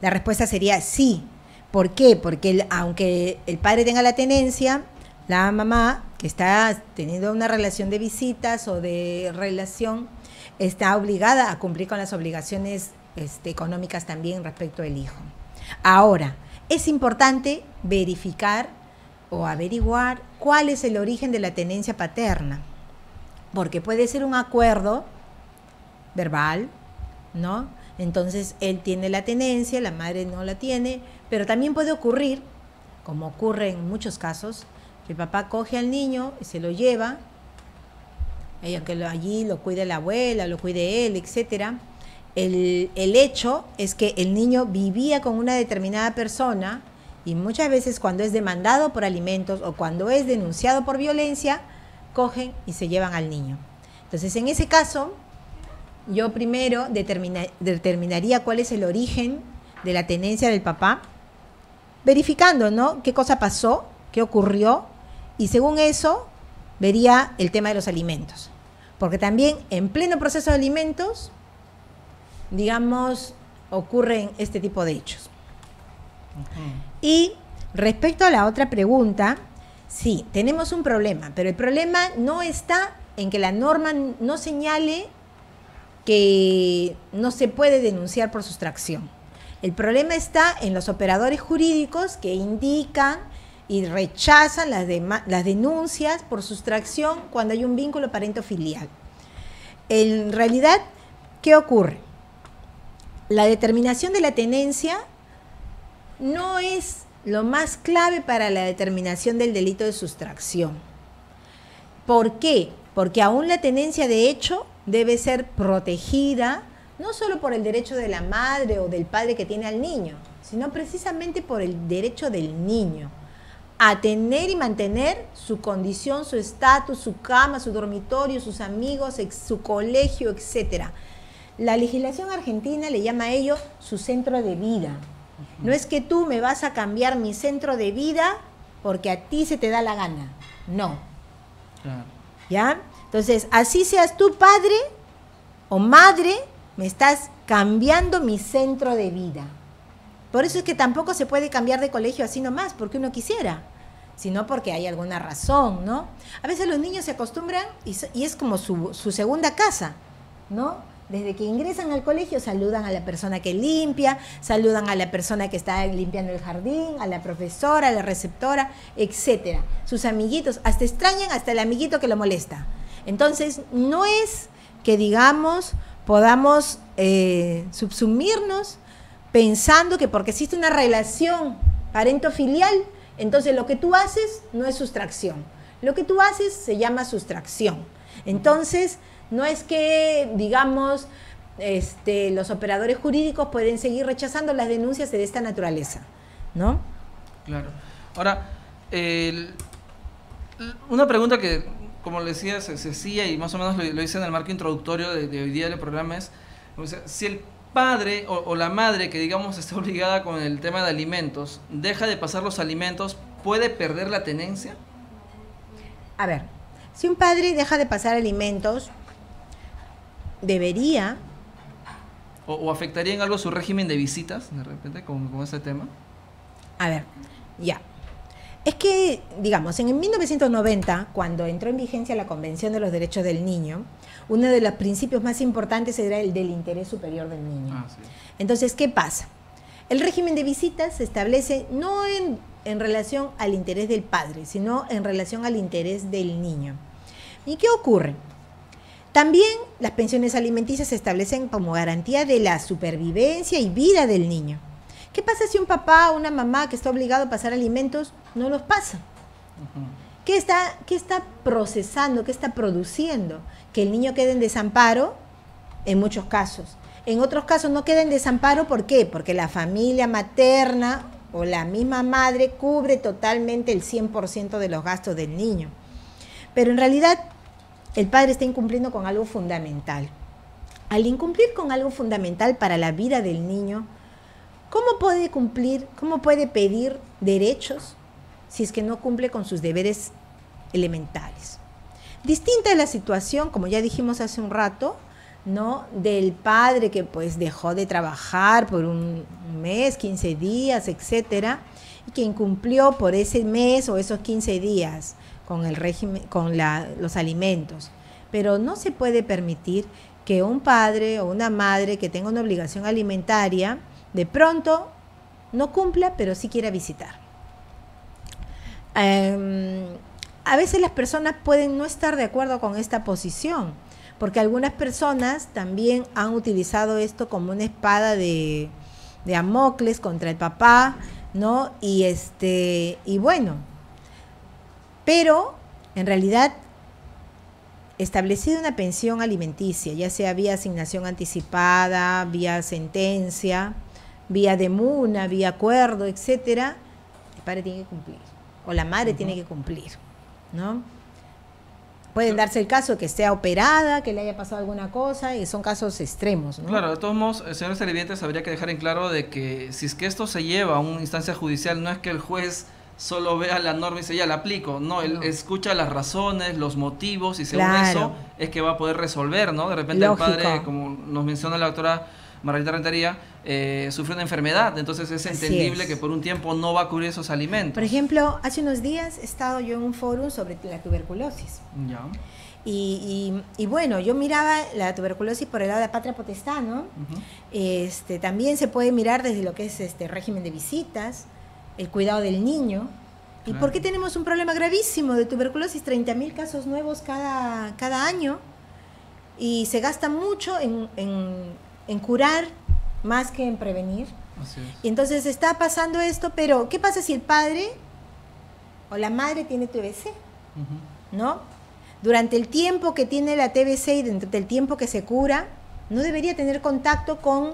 la respuesta sería sí. ¿Por qué? Porque aunque el padre tenga la tenencia, la mamá, que está teniendo una relación de visitas o de relación, está obligada a cumplir con las obligaciones económicas también respecto del hijo. Ahora, es importante verificar o averiguar cuál es el origen de la tenencia paterna, porque puede ser un acuerdo verbal, ¿no? Entonces él tiene la tenencia, la madre no la tiene, pero también puede ocurrir, como ocurre en muchos casos, que el papá coge al niño y se lo lleva, que allí lo cuide la abuela, lo cuide él, etcétera. El hecho es que el niño vivía con una determinada persona y muchas veces cuando es demandado por alimentos o cuando es denunciado por violencia, cogen y se llevan al niño. Entonces, en ese caso, yo primero determinaría cuál es el origen de la tenencia del papá, verificando, ¿no?, qué cosa pasó, qué ocurrió, y según eso vería el tema de los alimentos. Porque también en pleno proceso de alimentos, digamos, ocurren este tipo de hechos. Y respecto a la otra pregunta, sí, tenemos un problema, pero el problema no está en que la norma no señale que no se puede denunciar por sustracción. El problema está en los operadores jurídicos que indican y rechazan las denuncias por sustracción cuando hay un vínculo parento-filial. En realidad, ¿qué ocurre? La determinación de la tenencia no es lo más clave para la determinación del delito de sustracción. ¿Por qué? Porque aún la tenencia de hecho debe ser protegida, no solo por el derecho de la madre o del padre que tiene al niño, sino precisamente por el derecho del niño a tener y mantener su condición, su estatus, su cama, su dormitorio, sus amigos, su colegio, etc. La legislación argentina le llama a ello su centro de vida. No es que tú me vas a cambiar mi centro de vida porque a ti se te da la gana. No. Claro. ¿Ya? Entonces, así seas tú padre o madre, me estás cambiando mi centro de vida. Por eso es que tampoco se puede cambiar de colegio así nomás, porque uno quisiera, sino porque hay alguna razón, ¿no? A veces los niños se acostumbran y es como su segunda casa, ¿no? Desde que ingresan al colegio saludan a la persona que limpia, saludan a la persona que está limpiando el jardín, a la profesora, a la receptora, etcétera. Sus amiguitos, hasta extrañan hasta el amiguito que lo molesta. Entonces, no es que, digamos, podamos subsumirnos pensando que porque existe una relación parento-filial, entonces lo que tú haces no es sustracción. Lo que tú haces se llama sustracción. Entonces, no es que, digamos, los operadores jurídicos pueden seguir rechazando las denuncias de esta naturaleza, ¿no? Claro. Ahora, una pregunta que, como le decía, se hacía y más o menos lo hice en el marco introductorio de hoy día del programa es, o sea, si el padre o la madre que, digamos, está obligada con el tema de alimentos, deja de pasar los alimentos, ¿puede perder la tenencia? A ver, si un padre deja de pasar alimentos, debería... ¿O afectaría en algo su régimen de visitas, de repente, con ese tema? A ver, ya. Es que, digamos, en 1990, cuando entró en vigencia la Convención de los Derechos del Niño, uno de los principios más importantes era el del interés superior del niño. Sí. Entonces, ¿qué pasa? El régimen de visitas se establece no en relación al interés del padre, sino en relación al interés del niño. ¿Y qué ocurre? También las pensiones alimenticias se establecen como garantía de la supervivencia y vida del niño. ¿Qué pasa si un papá o una mamá que está obligado a pasar alimentos no los pasa? ¿Qué está procesando? ¿Qué está produciendo? Que el niño quede en desamparo en muchos casos. En otros casos no queda en desamparo, ¿por qué? Porque la familia materna o la misma madre cubre totalmente el 100% de los gastos del niño. Pero en realidad el padre está incumpliendo con algo fundamental. Al incumplir con algo fundamental para la vida del niño, ¿cómo puede cumplir, cómo puede pedir derechos si es que no cumple con sus deberes elementales? Distinta es la situación, como ya dijimos hace un rato, ¿no?, del padre que pues dejó de trabajar por un mes, 15 días, etcétera, y que incumplió por ese mes o esos 15 días con el régimen, con los alimentos. Pero no se puede permitir que un padre o una madre que tenga una obligación alimentaria, de pronto no cumpla, pero sí quiera visitar. A veces las personas pueden no estar de acuerdo con esta posición, porque algunas personas también han utilizado esto como una espada de Damocles contra el papá, ¿no? Y bueno, pero en realidad establecida una pensión alimenticia, ya sea vía asignación anticipada, vía sentencia, vía demuna, vía acuerdo, etcétera, el padre tiene que cumplir, o la madre tiene que cumplir, ¿no? Pueden darse el caso de que esté operada, que le haya pasado alguna cosa, y son casos extremos, ¿no? Claro, de todos modos, señores televidentes, habría que dejar en claro de que si es que esto se lleva a una instancia judicial, no es que el juez solo vea la norma y dice, ya la aplico. No, él escucha las razones, los motivos, y según eso es que va a poder resolver, ¿no? De repente el padre, como nos menciona la doctora Margarita Rentería, sufre una enfermedad, entonces es entendible que por un tiempo no va a cubrir esos alimentos. Por ejemplo, hace unos días he estado yo en un foro sobre la tuberculosis. Ya. Y bueno, yo miraba la tuberculosis por el lado de la patria potestad, ¿no? También se puede mirar desde lo que es régimen de visitas, el cuidado del niño. ¿Y por qué tenemos un problema gravísimo de tuberculosis? 30.000 casos nuevos cada año, y se gasta mucho en curar más que en prevenir. Así es. Y entonces está pasando esto, pero ¿qué pasa si el padre o la madre tiene TBC? ¿No? Durante el tiempo que tiene la TBC y durante el tiempo que se cura, no debería tener contacto con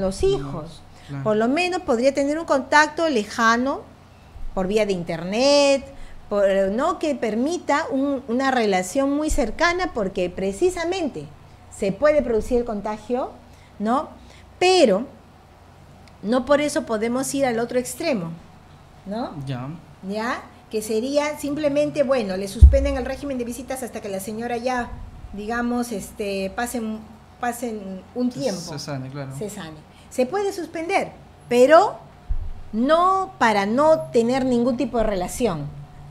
los hijos. Claro. Por lo menos podría tener un contacto lejano por vía de internet, ¿no? Que permita una relación muy cercana, porque precisamente se puede producir el contagio, ¿no? Pero no por eso podemos ir al otro extremo, ¿no? ¿Ya? Que sería simplemente, bueno, le suspenden el régimen de visitas hasta que la señora ya, digamos, pasen un tiempo. Se sane, claro. Se sane. Se puede suspender, pero no para no tener ningún tipo de relación,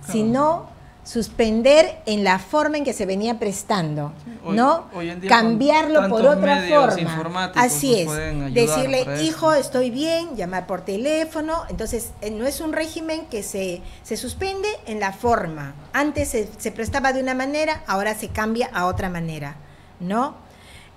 sino suspender en la forma en que se venía prestando, ¿no? Hoy en día, cambiarlo por otra forma. Así es. Decirle, hijo, estoy bien, llamar por teléfono. Entonces, no es un régimen que se suspende en la forma. Antes se prestaba de una manera, ahora se cambia a otra manera, ¿no?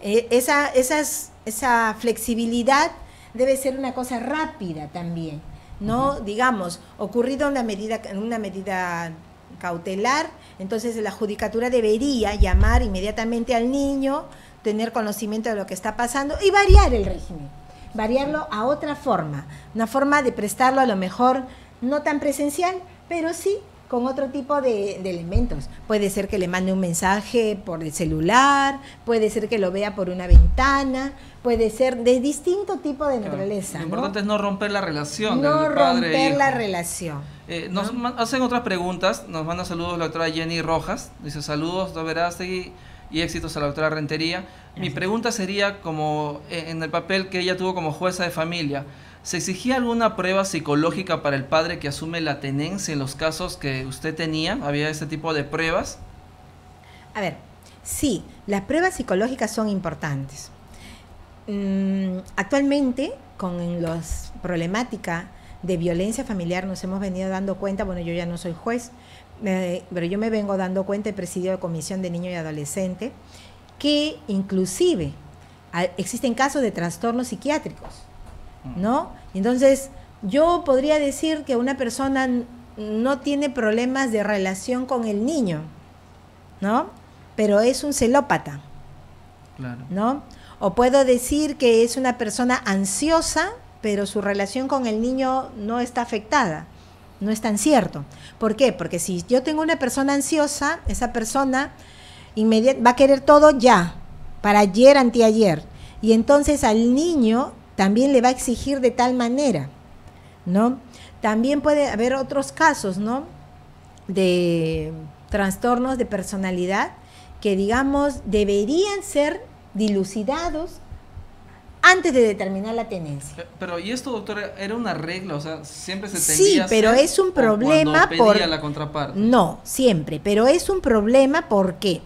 Esa flexibilidad debe ser una cosa rápida también, ¿no? Digamos, ocurrido una medida cautelar, entonces la judicatura debería llamar inmediatamente al niño, tener conocimiento de lo que está pasando y variar el régimen, variarlo a otra forma, una forma de prestarlo a lo mejor no tan presencial, pero sí con otro tipo de elementos. Puede ser que le mande un mensaje por el celular, puede ser que lo vea por una ventana, puede ser de distinto tipo de naturaleza. Lo importante es no romper la relación no del padre romper e hijo. la relación. Nos hacen otras preguntas, nos manda saludos la doctora Jenny Rojas, dice saludos doctor Verástegui y éxitos a la doctora Rentería. Mi pregunta sería, como en el papel que ella tuvo como jueza de familia, ¿se exigía alguna prueba psicológica para el padre que asume la tenencia en los casos que usted tenía? ¿Había ese tipo de pruebas? A ver, sí, las pruebas psicológicas son importantes. Actualmente, con la problemática de violencia familiar, nos hemos venido dando cuenta, bueno, yo ya no soy juez, pero yo me vengo dando cuenta, he presidido la Comisión de Niño y Adolescente, que inclusive existen casos de trastornos psiquiátricos, ¿no? Entonces, yo podría decir que una persona no tiene problemas de relación con el niño, ¿no? Pero es un celópata, Claro. ¿no? O puedo decir que es una persona ansiosa, pero su relación con el niño no está afectada. No es tan cierto. ¿Por qué? Porque si yo tengo una persona ansiosa, esa persona va a querer todo ya, para ayer, anteayer. Y entonces al niño también le va a exigir de tal manera, ¿no? También puede haber otros casos, ¿no? De trastornos de personalidad que, digamos, deberían ser dilucidados antes de determinar la tenencia. Pero, ¿y esto, doctora, era una regla? O sea, ¿siempre se tendía a hacer? Sí, pero es un problema cuando pedía la contraparte? No, siempre, pero es un problema, ¿por qué?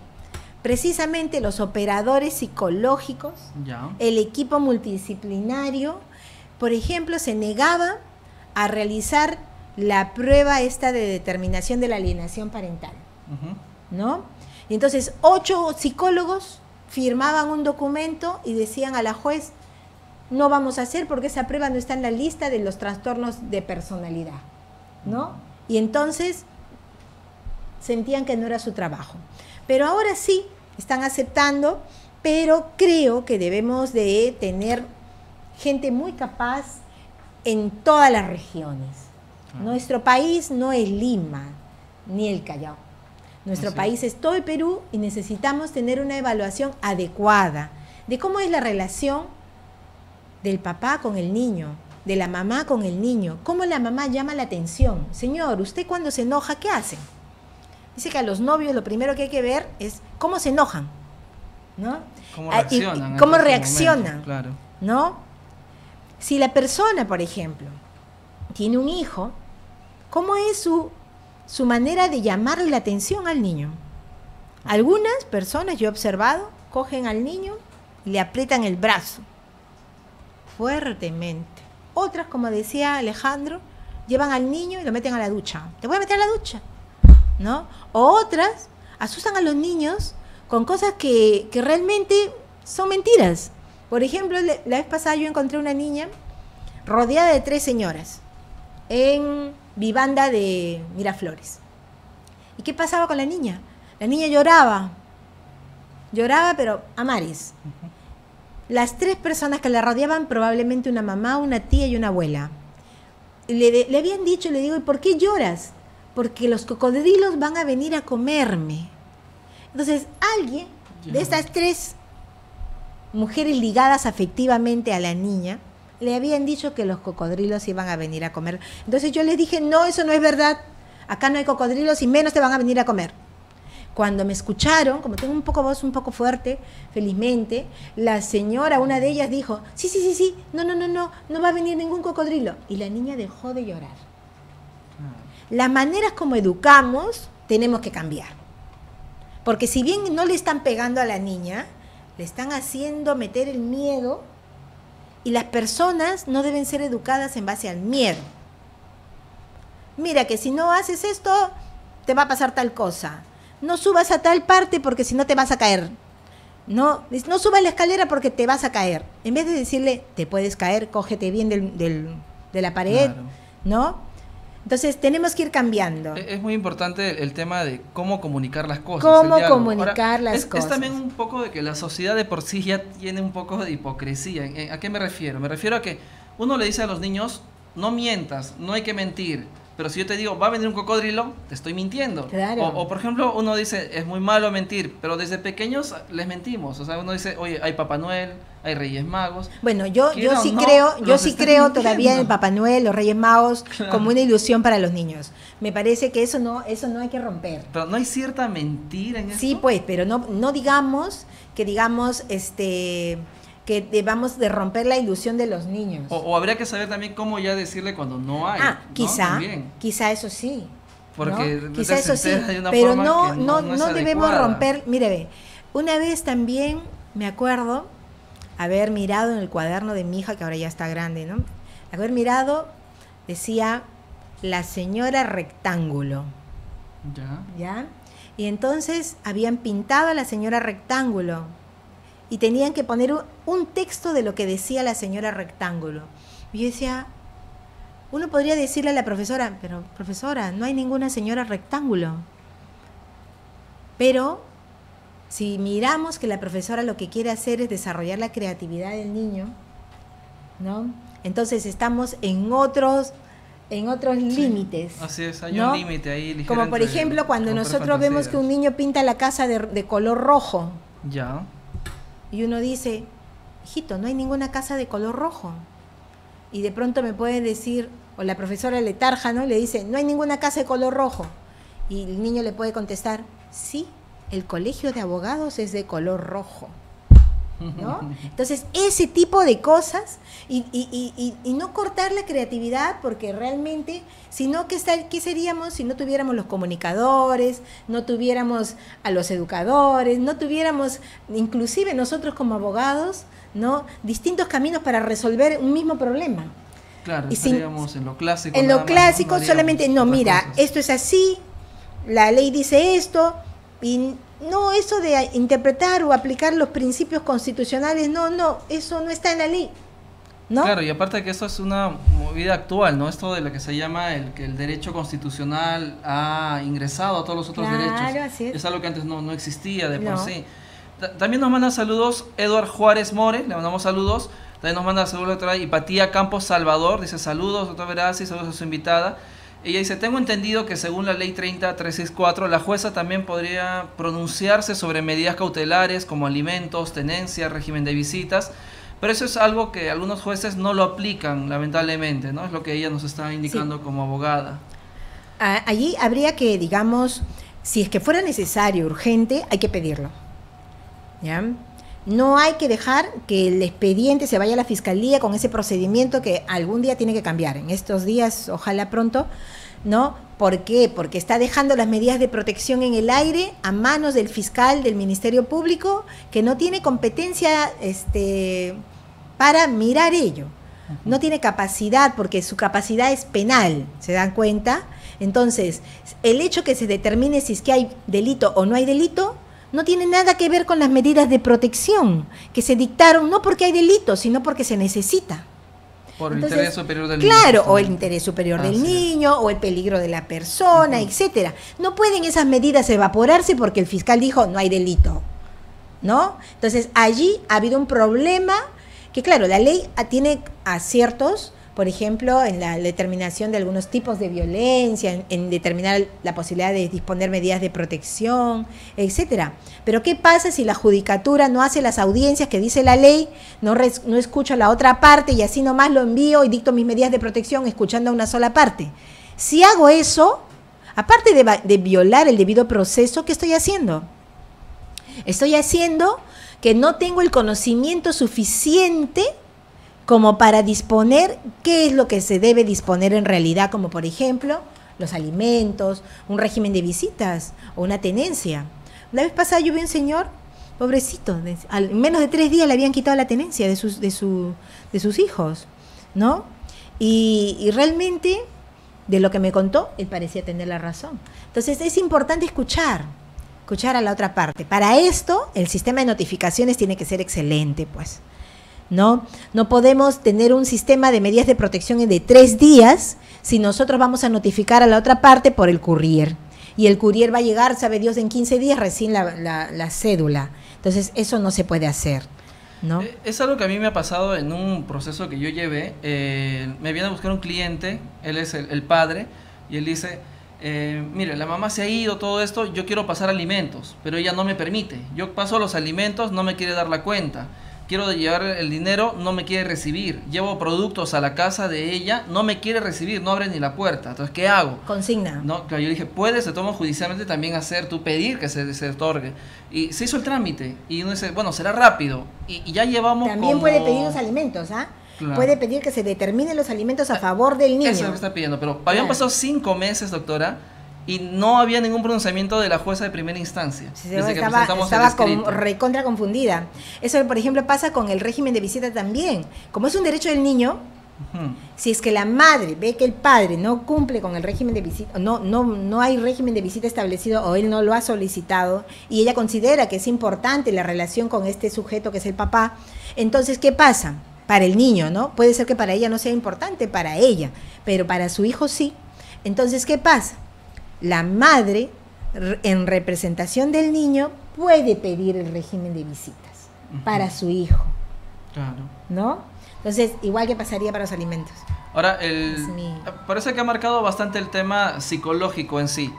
precisamente los operadores psicológicos, Ya. el equipo multidisciplinario, por ejemplo, se negaba a realizar la prueba esta de determinación de la alienación parental, Ujú. ¿no? Y entonces 8 psicólogos firmaban un documento y decían a la juez, no vamos a hacer porque esa prueba no está en la lista de los trastornos de personalidad, ¿no? Y entonces sentían que no era su trabajo. Pero ahora sí, están aceptando, pero creo que debemos de tener gente muy capaz en todas las regiones. Nuestro país no es Lima ni el Callao. Nuestro Así país es todo el Perú y necesitamos tener una evaluación adecuada de cómo es la relación del papá con el niño, de la mamá con el niño, cómo la mamá llama la atención. Señor, ¿usted cuando se enoja qué hace? Dice que a los novios lo primero que hay que ver es cómo se enojan, ¿no? ¿Cómo Ah, y reaccionan? en cómo ese reaccionan, momento? Claro. ¿no? Si la persona, por ejemplo, tiene un hijo, ¿cómo es su manera de llamarle la atención al niño? Algunas personas, yo he observado, cogen al niño y le aprietan el brazo fuertemente. Otras, como decía Alejandro, llevan al niño y lo meten a la ducha. Te voy a meter a la ducha, ¿no? O otras asustan a los niños con cosas que realmente son mentiras. Por ejemplo, la vez pasada yo encontré una niña rodeada de 3 señoras en Vivanda de Miraflores. ¿Y qué pasaba con la niña? La niña lloraba, pero a mares. Las 3 personas que la rodeaban, probablemente una mamá, una tía y una abuela, le habían dicho, le digo, ¿y por qué lloras? Porque los cocodrilos van a venir a comerme. Entonces, alguien de estas 3 mujeres ligadas afectivamente a la niña, le habían dicho que los cocodrilos iban a venir a comer. Entonces yo les dije, no, eso no es verdad. Acá no hay cocodrilos y menos te van a venir a comer. Cuando me escucharon, como tengo voz un poco fuerte, felizmente, la señora, una de ellas dijo, sí, no va a venir ningún cocodrilo. Y la niña dejó de llorar. Las maneras como educamos tenemos que cambiar. Porque si bien no le están pegando a la niña, le están haciendo meter el miedo, y las personas no deben ser educadas en base al miedo. Mira que si no haces esto, te va a pasar tal cosa. No subas a tal parte porque si no te vas a caer. No subas la escalera porque te vas a caer. En vez de decirle, te puedes caer, cógete bien de la pared, Claro. ¿no? Entonces tenemos que ir cambiando. Es muy importante el tema de cómo comunicar las cosas. Cómo el diálogo. comunicar las cosas. Es también un poco de que la sociedad de por sí ya tiene un poco de hipocresía. ¿A qué me refiero? Me refiero a que uno le dice a los niños, no mientas, no hay que mentir. Pero si yo te digo, va a venir un cocodrilo, te estoy mintiendo. Claro. O por ejemplo, uno dice, es muy malo mentir, pero desde pequeños les mentimos. O sea, uno dice, oye, hay Papá Noel, hay Reyes Magos. Bueno, yo Quiera o sí no, creo, los están todavía en mintiendo. el Papá Noel, los Reyes Magos, Claro. como una ilusión para los niños. Me parece que eso no hay que romper. Pero no hay cierta mentira en eso. Sí, pues, pero no digamos que que debamos de romper la ilusión de los niños. O habría que saber también cómo ya decirle cuando no hay. ¿no? También. quizá eso sí. Porque ¿no? te Quizá eso sí, enteras de una pero forma no, que no, no es no debemos adecuada. romper. Mire, ve, una vez también me acuerdo haber mirado en el cuaderno de mi hija, que ahora ya está grande, ¿no? Haber mirado, decía, la señora rectángulo, Ya. ¿ya? Y entonces habían pintado a la señora rectángulo y tenían que poner un texto de lo que decía la señora rectángulo. Y yo decía, uno podría decirle a la profesora, pero profesora, no hay ninguna señora rectángulo. Pero si miramos que la profesora lo que quiere hacer es desarrollar la creatividad del niño, ¿no? Entonces estamos en otros límites. Así es, hay ¿no? un límite ahí ligero. Como por entre ejemplo cuando romper nosotros vemos fantasías. que un niño pinta la casa de color rojo Ya. y uno dice, hijito, no hay ninguna casa de color rojo. Y de pronto me puede decir, o la profesora Letarja, ¿no? Le dice, no hay ninguna casa de color rojo. Y el niño le puede contestar, sí, el colegio de abogados es de color rojo. ¿no? Entonces, ese tipo de cosas y no cortar la creatividad, porque realmente, si no, ¿qué seríamos si no tuviéramos los comunicadores, no tuviéramos a los educadores, no tuviéramos, inclusive nosotros como abogados, ¿no?, distintos caminos para resolver un mismo problema? Claro, y estaríamos en lo clásico. En lo clásico solamente, no, mira, cosas. esto es así, la ley dice esto, y no, eso de interpretar o aplicar los principios constitucionales, no, eso no está en la ley, ¿no? Claro, y aparte de que esto es una movida actual, ¿no? Esto de lo que se llama que el derecho constitucional ha ingresado a todos los otros derechos. Así es. Es algo que antes no existía de por No. sí. También nos manda saludos Eduard Juárez More, le mandamos saludos. También nos manda saludos la doctora Hipatía Campos Salvador, dice saludos, doctora Verazzi, saludos a su invitada. Ella dice, tengo entendido que según la ley 30364, la jueza también podría pronunciarse sobre medidas cautelares como alimentos, tenencia, régimen de visitas, pero eso es algo que algunos jueces no lo aplican, lamentablemente, ¿no? Es lo que ella nos está indicando como abogada. Allí habría que, digamos, si es que fuera necesario, urgente, hay que pedirlo, ¿ya? No hay que dejar que el expediente se vaya a la fiscalía con ese procedimiento que algún día tiene que cambiar. En estos días, ojalá pronto, ¿no? ¿Por qué? Porque está dejando las medidas de protección en el aire a manos del fiscal del Ministerio Público, que no tiene competencia para mirar ello. No tiene capacidad, porque su capacidad es penal, ¿se dan cuenta? Entonces, el hecho que se determine si es que hay delito o no hay delito, no tiene nada que ver con las medidas de protección que se dictaron, no porque hay delito, sino porque se necesita. Por el Entonces, interés superior del niño. Claro, o el interés superior del Así niño, o el peligro de la persona, etcétera. No pueden esas medidas evaporarse porque el fiscal dijo no hay delito, ¿no? Entonces, allí ha habido un problema que, claro, la ley tiene aciertos, por ejemplo, en la determinación de algunos tipos de violencia, en determinar la posibilidad de disponer medidas de protección, etcétera. Pero ¿qué pasa si la judicatura no hace las audiencias que dice la ley, no escucho a la otra parte y así nomás lo envío y dicto mis medidas de protección escuchando a una sola parte? Si hago eso, aparte de violar el debido proceso, ¿qué estoy haciendo? Estoy haciendo que no tengo el conocimiento suficiente como para disponer qué es lo que se debe disponer en realidad, como por ejemplo los alimentos, un régimen de visitas o una tenencia. La vez pasada yo vi un señor, pobrecito, en menos de 3 días le habían quitado la tenencia de sus hijos, ¿no? Y realmente, de lo que me contó, él parecía tener la razón. Entonces es importante escuchar a la otra parte. Para esto, el sistema de notificaciones tiene que ser excelente, pues. No podemos tener un sistema de medidas de protección de 3 días si nosotros vamos a notificar a la otra parte por el courier. Y el courier va a llegar, sabe Dios, en 15 días recién la cédula. Entonces, eso no se puede hacer, ¿no? Es algo que a mí me ha pasado en un proceso que yo llevé. Me viene a buscar un cliente, él es el padre, y él dice, mire, la mamá se ha ido, todo esto, yo quiero pasar alimentos, pero ella no me permite. Yo paso los alimentos, no me quiere dar la cuenta. Quiero llevar el dinero, no me quiere recibir. Llevo productos a la casa de ella, no me quiere recibir, no abre ni la puerta. Entonces, ¿qué hago? Consigna. No, claro, yo dije, puedes, se toma judicialmente también pedir que se otorgue. Y se hizo el trámite. Y uno dice, bueno, será rápido. Y ya llevamos también puede pedir los alimentos, ¿ah? Claro. Puede pedir que se determinen los alimentos a favor del niño. Eso es lo que está pidiendo. Pero habían pasado 5 meses, doctora, y no había ningún pronunciamiento de la jueza de primera instancia. Sí, estaba recontra confundida. Eso, por ejemplo, pasa con el régimen de visita también. Como es un derecho del niño, si es que la madre ve que el padre no cumple con el régimen de visita, no hay régimen de visita establecido o él no lo ha solicitado y ella considera que es importante la relación con este sujeto que es el papá, entonces, ¿qué pasa? Para el niño, ¿no? Puede ser que para ella no sea importante, para ella, pero para su hijo sí. Entonces, ¿qué pasa? La madre, en representación del niño, puede pedir el régimen de visitas para su hijo. Claro. ¿No? Entonces, igual que pasaría para los alimentos. Ahora, parece que ha marcado bastante el tema psicológico en sí.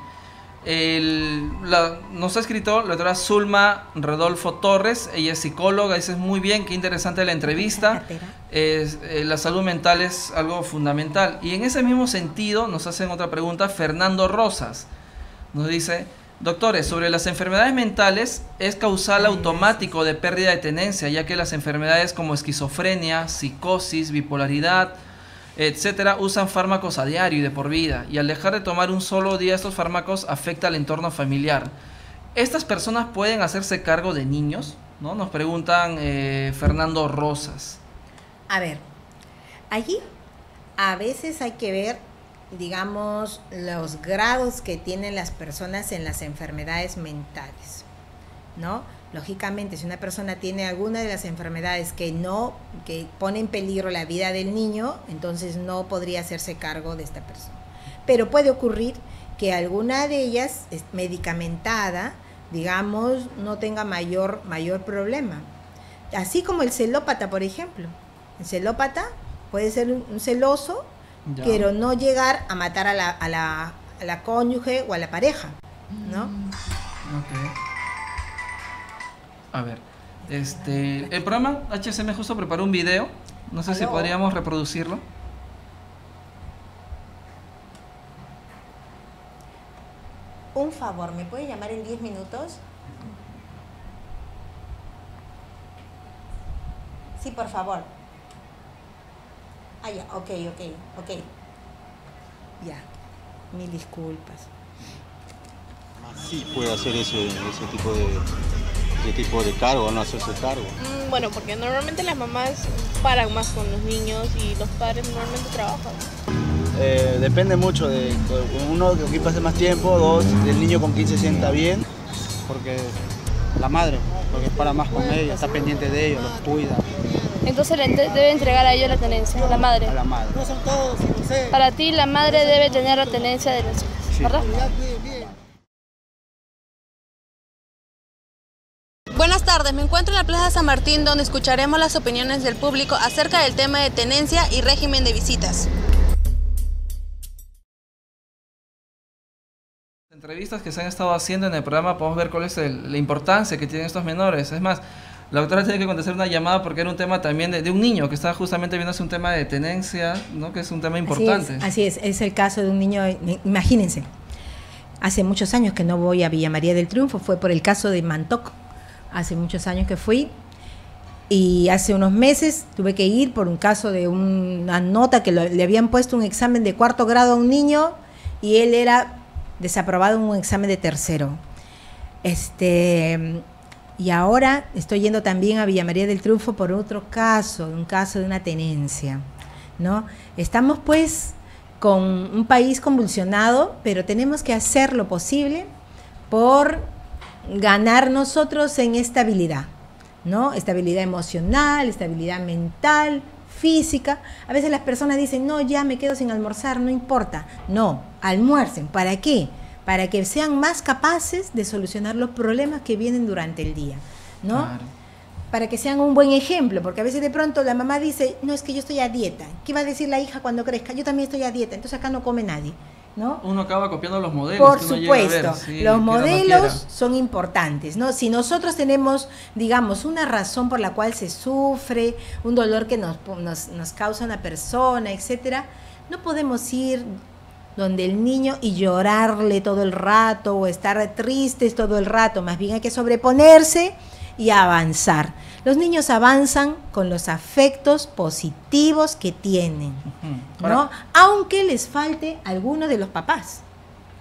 Nos ha escrito la doctora Zulma Rodolfo Torres, ella es psicóloga, dice muy bien, qué interesante la entrevista. La salud mental es algo fundamental. Y en ese mismo sentido nos hacen otra pregunta Fernando Rosas. Nos dice, Doctores, sobre las enfermedades mentales, es causal automático de pérdida de tenencia, ya que las enfermedades como esquizofrenia, psicosis, bipolaridad, etcétera, usan fármacos a diario y de por vida, y al dejar de tomar un solo día estos fármacos afecta al entorno familiar. ¿Estas personas pueden hacerse cargo de niños? ¿No? Nos preguntan Fernando Rosas. A ver, allí a veces hay que ver, digamos, los grados que tienen las personas en las enfermedades mentales, ¿no? Lógicamente, si una persona tiene alguna de las enfermedades que pone en peligro la vida del niño, entonces no podría hacerse cargo de esta persona. Pero puede ocurrir que alguna de ellas, medicamentada, digamos, no tenga mayor problema. Así como el celópata, por ejemplo. El celópata puede ser un celoso, ya, pero no llegar a matar a la cónyuge o a la pareja, ¿no? Ok. A ver, el programa HSM justo preparó un video, no sé si podríamos reproducirlo. Un favor, ¿me puede llamar en 10 minutos? Sí, por favor. Ah, ya, ok. Ya, mil disculpas. Sí puede hacer ese tipo de cargo, no hacerse cargo. Bueno, porque normalmente las mamás paran más con los niños y los padres normalmente trabajan. Depende mucho de uno que pase más tiempo, dos, del niño con quien se sienta bien. Porque la madre, porque para más con ellos, está pendiente de ellos, los cuida. Entonces debe entregar a ellos la tenencia, la madre. A la madre. No son todos, no sé. Para ti la madre debe tener la tenencia de los hijos, sí, ¿verdad? Buenas tardes, me encuentro en la Plaza San Martín, donde escucharemos las opiniones del público acerca del tema de tenencia y régimen de visitas. Entrevistas que se han estado haciendo en el programa podemos ver cuál es la importancia que tienen estos menores. Es más, la doctora tiene que contestar una llamada porque era un tema también de un niño que estaba justamente viéndose un tema de tenencia, ¿no? Que es un tema importante. Así es el caso de un niño, imagínense, hace muchos años que no voy a Villa María del Triunfo, fue por el caso de Mantoc, hace muchos años que fui, y hace unos meses tuve que ir por un caso de una nota que le habían puesto un examen de 4º grado a un niño y él era desaprobado en un examen de 3º. Y ahora estoy yendo también a Villa María del Triunfo por otro caso, un caso de una tenencia, ¿no? Estamos pues con un país convulsionado, pero tenemos que hacer lo posible por ganar nosotros en estabilidad, ¿no? Estabilidad emocional, estabilidad mental, física. A veces las personas dicen, no, ya me quedo sin almorzar, no importa. No, almuercen. ¿Para qué? Para que sean más capaces de solucionar los problemas que vienen durante el día, ¿no? Claro. Para que sean un buen ejemplo, porque a veces de pronto la mamá dice, no, es que yo estoy a dieta. ¿Qué va a decir la hija cuando crezca? Yo también estoy a dieta, entonces acá no come nadie, ¿no? Uno acaba copiando los modelos. Por supuesto, sí, los modelos son importantes, ¿no? Si nosotros tenemos, digamos, una razón por la cual se sufre, un dolor que nos causa una persona, etcétera, no podemos ir donde el niño y llorarle todo el rato o estar tristes todo el rato. Más bien hay que sobreponerse y avanzar. Los niños avanzan con los afectos positivos que tienen, ¿no? Aunque les falte alguno de los papás,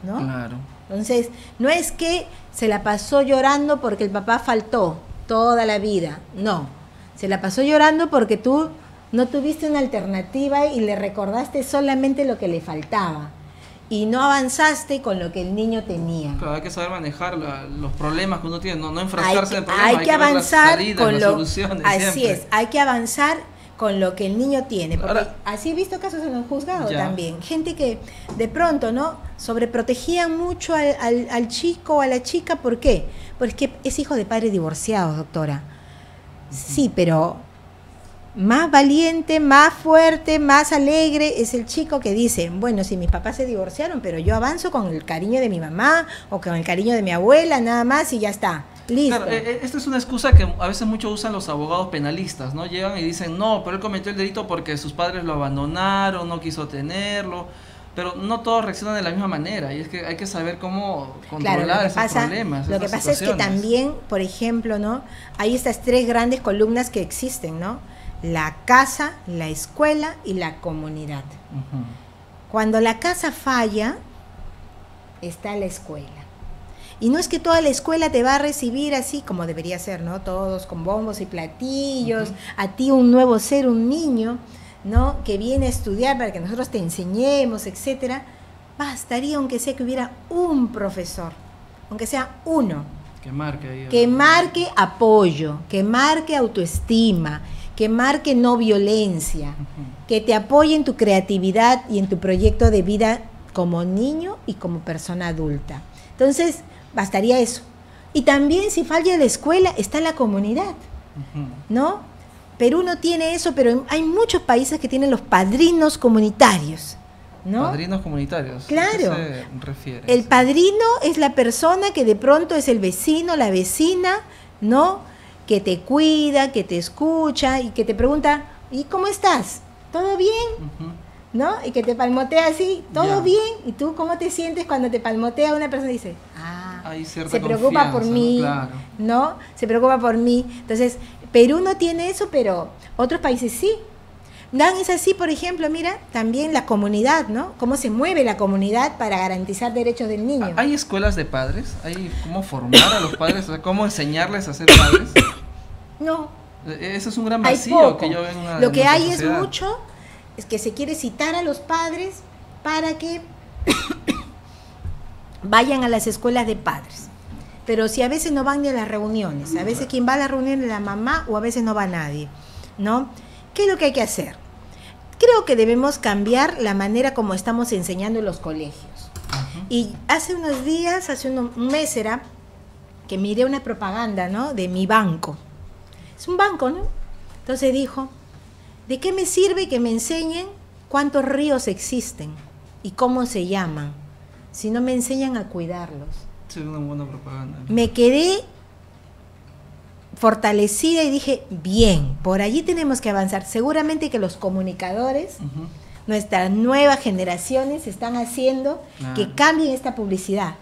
¿no? Claro. Entonces, no es que se la pasó llorando porque el papá faltó toda la vida, no. Se la pasó llorando porque tú no tuviste una alternativa y le recordaste solamente lo que le faltaba. Y no avanzaste con lo que el niño tenía. Claro, hay que saber manejar los problemas que uno tiene, no enfrascarse en problemas, hay que avanzar ver las salidas, con las soluciones. Así siempre. Es, hay que avanzar con lo que el niño tiene. Porque ahora, así he visto casos en los juzgados también. Gente que de pronto, ¿no? Sobreprotegían mucho al chico o a la chica. ¿Por qué? Porque es hijo de padres divorciados, doctora. Sí, pero más valiente, más fuerte, más alegre es el chico que dice, bueno, si mis papás se divorciaron, pero yo avanzo con el cariño de mi mamá o con el cariño de mi abuela, nada más y ya está. Listo. Claro, esta es una excusa que a veces mucho usan los abogados penalistas, ¿no? Llegan y dicen, no, pero él cometió el delito porque sus padres lo abandonaron, no quiso tenerlo. pero no todos reaccionan de la misma manera, y es que hay que saber cómo controlar Claro, esos problemas. Lo que pasa es que también, por ejemplo, ¿no? Hay estas 3 grandes columnas que existen, ¿no? La casa, la escuela y la comunidad. Cuando la casa falla, está la escuela. Y no es que toda la escuela te va a recibir así como debería ser, ¿no? Todos con bombos y platillos, a ti un nuevo ser, un niño, ¿no? Que viene a estudiar para que nosotros te enseñemos, etcétera. Bastaría aunque sea que hubiera un profesor, aunque sea uno, que marque apoyo, que marque autoestima, que marque no violencia, que te apoye en tu creatividad y en tu proyecto de vida como niño y como persona adulta. Entonces, bastaría eso. Y también si falla la escuela, está la comunidad, ¿no? Perú no tiene eso, pero hay muchos países que tienen los padrinos comunitarios, ¿no? Padrinos comunitarios. Claro. ¿A qué se refiere? El padrino es la persona que de pronto es el vecino, la vecina, ¿no? Que te cuida, que te escucha y que te pregunta, ¿y cómo estás? ¿Todo bien? ¿No? Y que te palmotea así, ¿todo bien? ¿Y tú cómo te sientes cuando te palmotea una persona y dice, se preocupa por mí, ¿no? Se preocupa por mí. Entonces, Perú no tiene eso, pero otros países sí. Es así, por ejemplo, mira, también la comunidad, ¿no? Cómo se mueve la comunidad para garantizar derechos del niño. ¿Hay escuelas de padres? ¿Hay cómo formar a los padres? O sea, ¿cómo enseñarles a ser padres? No. Eso es un gran vacío que yo veo en una Lo que hay sociedad. es mucho, es que se quiere citar a los padres para que vayan a las escuelas de padres. Pero si a veces no van ni a las reuniones, a veces quien va a la reunión es la mamá o a veces no va nadie, ¿no? ¿Qué es lo que hay que hacer? Creo que debemos cambiar la manera como estamos enseñando en los colegios. Y hace unos días, un mes era, que miré una propaganda, ¿no? De mi banco. Es un banco, ¿no? Entonces dijo, ¿de qué me sirve que me enseñen cuántos ríos existen y cómo se llaman si no me enseñan a cuidarlos? Sí, una buena propaganda. Me quedé fortalecida y dije, bien, por allí tenemos que avanzar. Seguramente que los comunicadores, nuestras nuevas generaciones están haciendo que cambien esta publicidad.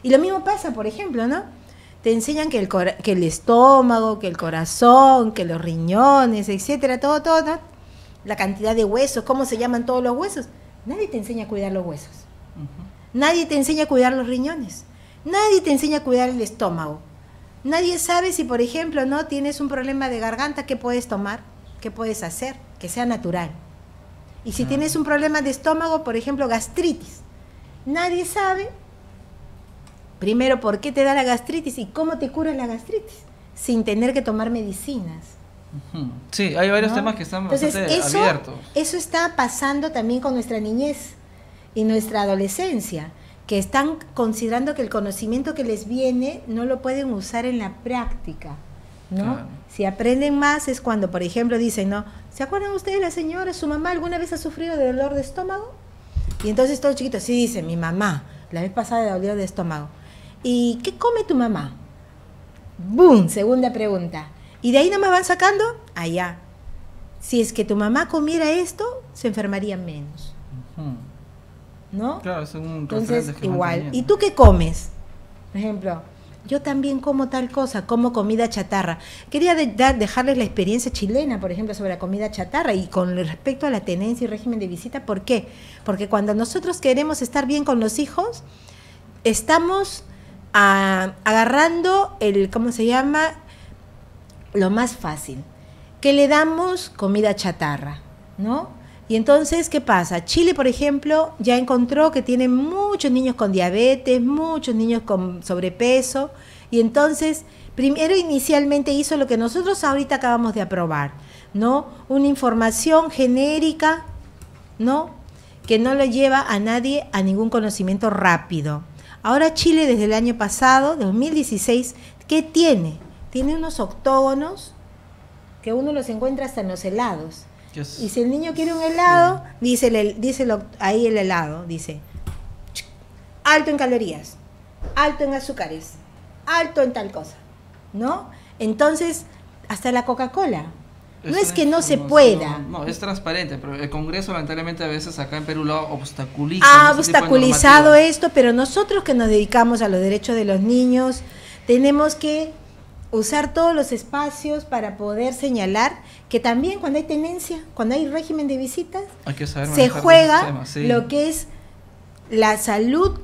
Y lo mismo pasa, por ejemplo, ¿no? Te enseñan que el estómago, que el corazón, que los riñones, etcétera, todo, ¿no? La cantidad de huesos, cómo se llaman todos los huesos. Nadie te enseña a cuidar los huesos. Nadie te enseña a cuidar los riñones. Nadie te enseña a cuidar el estómago. Nadie sabe si, por ejemplo, no tienes un problema de garganta, qué puedes tomar, qué puedes hacer, que sea natural. Y si tienes un problema de estómago, por ejemplo, gastritis, nadie sabe, primero, por qué te da la gastritis y cómo te curas la gastritis, sin tener que tomar medicinas. Sí, hay varios temas que están bastante abiertos. Eso está pasando también con nuestra niñez y nuestra adolescencia, que están considerando que el conocimiento que les viene no lo pueden usar en la práctica, ¿no? Claro. Si aprenden más es cuando, por ejemplo, dicen, ¿no? ¿Se acuerdan ustedes, la señora, su mamá alguna vez ha sufrido de dolor de estómago? Y entonces todos chiquitos, sí, dice, mi mamá, la vez pasada de dolor de estómago. ¿Y qué come tu mamá? ¡Bum! Segunda pregunta. Y de ahí nomás van sacando, allá. Si es que tu mamá comiera esto, se enfermaría menos. ¿No? Claro, es un entonces igual. ¿Y tú qué comes? Por ejemplo, yo también como tal cosa, como comida chatarra. Quería dejarles la experiencia chilena, por ejemplo, sobre la comida chatarra y con respecto a la tenencia y régimen de visita. ¿Por qué? Porque cuando nosotros queremos estar bien con los hijos, estamos agarrando ¿cómo se llama? Lo más fácil, que le damos comida chatarra, ¿no? Y entonces, ¿qué pasa? Chile, por ejemplo, ya encontró que tiene muchos niños con diabetes, muchos niños con sobrepeso, y entonces, primero inicialmente hizo lo que nosotros ahorita acabamos de aprobar, ¿no? Una información genérica, ¿no? Que no le lleva a nadie a ningún conocimiento rápido. Ahora Chile, desde el año pasado, 2016, ¿qué tiene? Tiene unos octógonos que uno los encuentra hasta en los helados. Y si el niño quiere un helado, dice ahí el helado, dice alto en calorías, alto en azúcares, alto en tal cosa, ¿no? Entonces, hasta la Coca-Cola, No es que no se pueda. No, es transparente, pero el Congreso lamentablemente a veces acá en Perú lo obstaculiza. Ha obstaculizado esto, pero nosotros que nos dedicamos a los derechos de los niños, tenemos que usar todos los espacios para poder señalar que también cuando hay tenencia, cuando hay régimen de visitas, hay que saber se juega lo que es la salud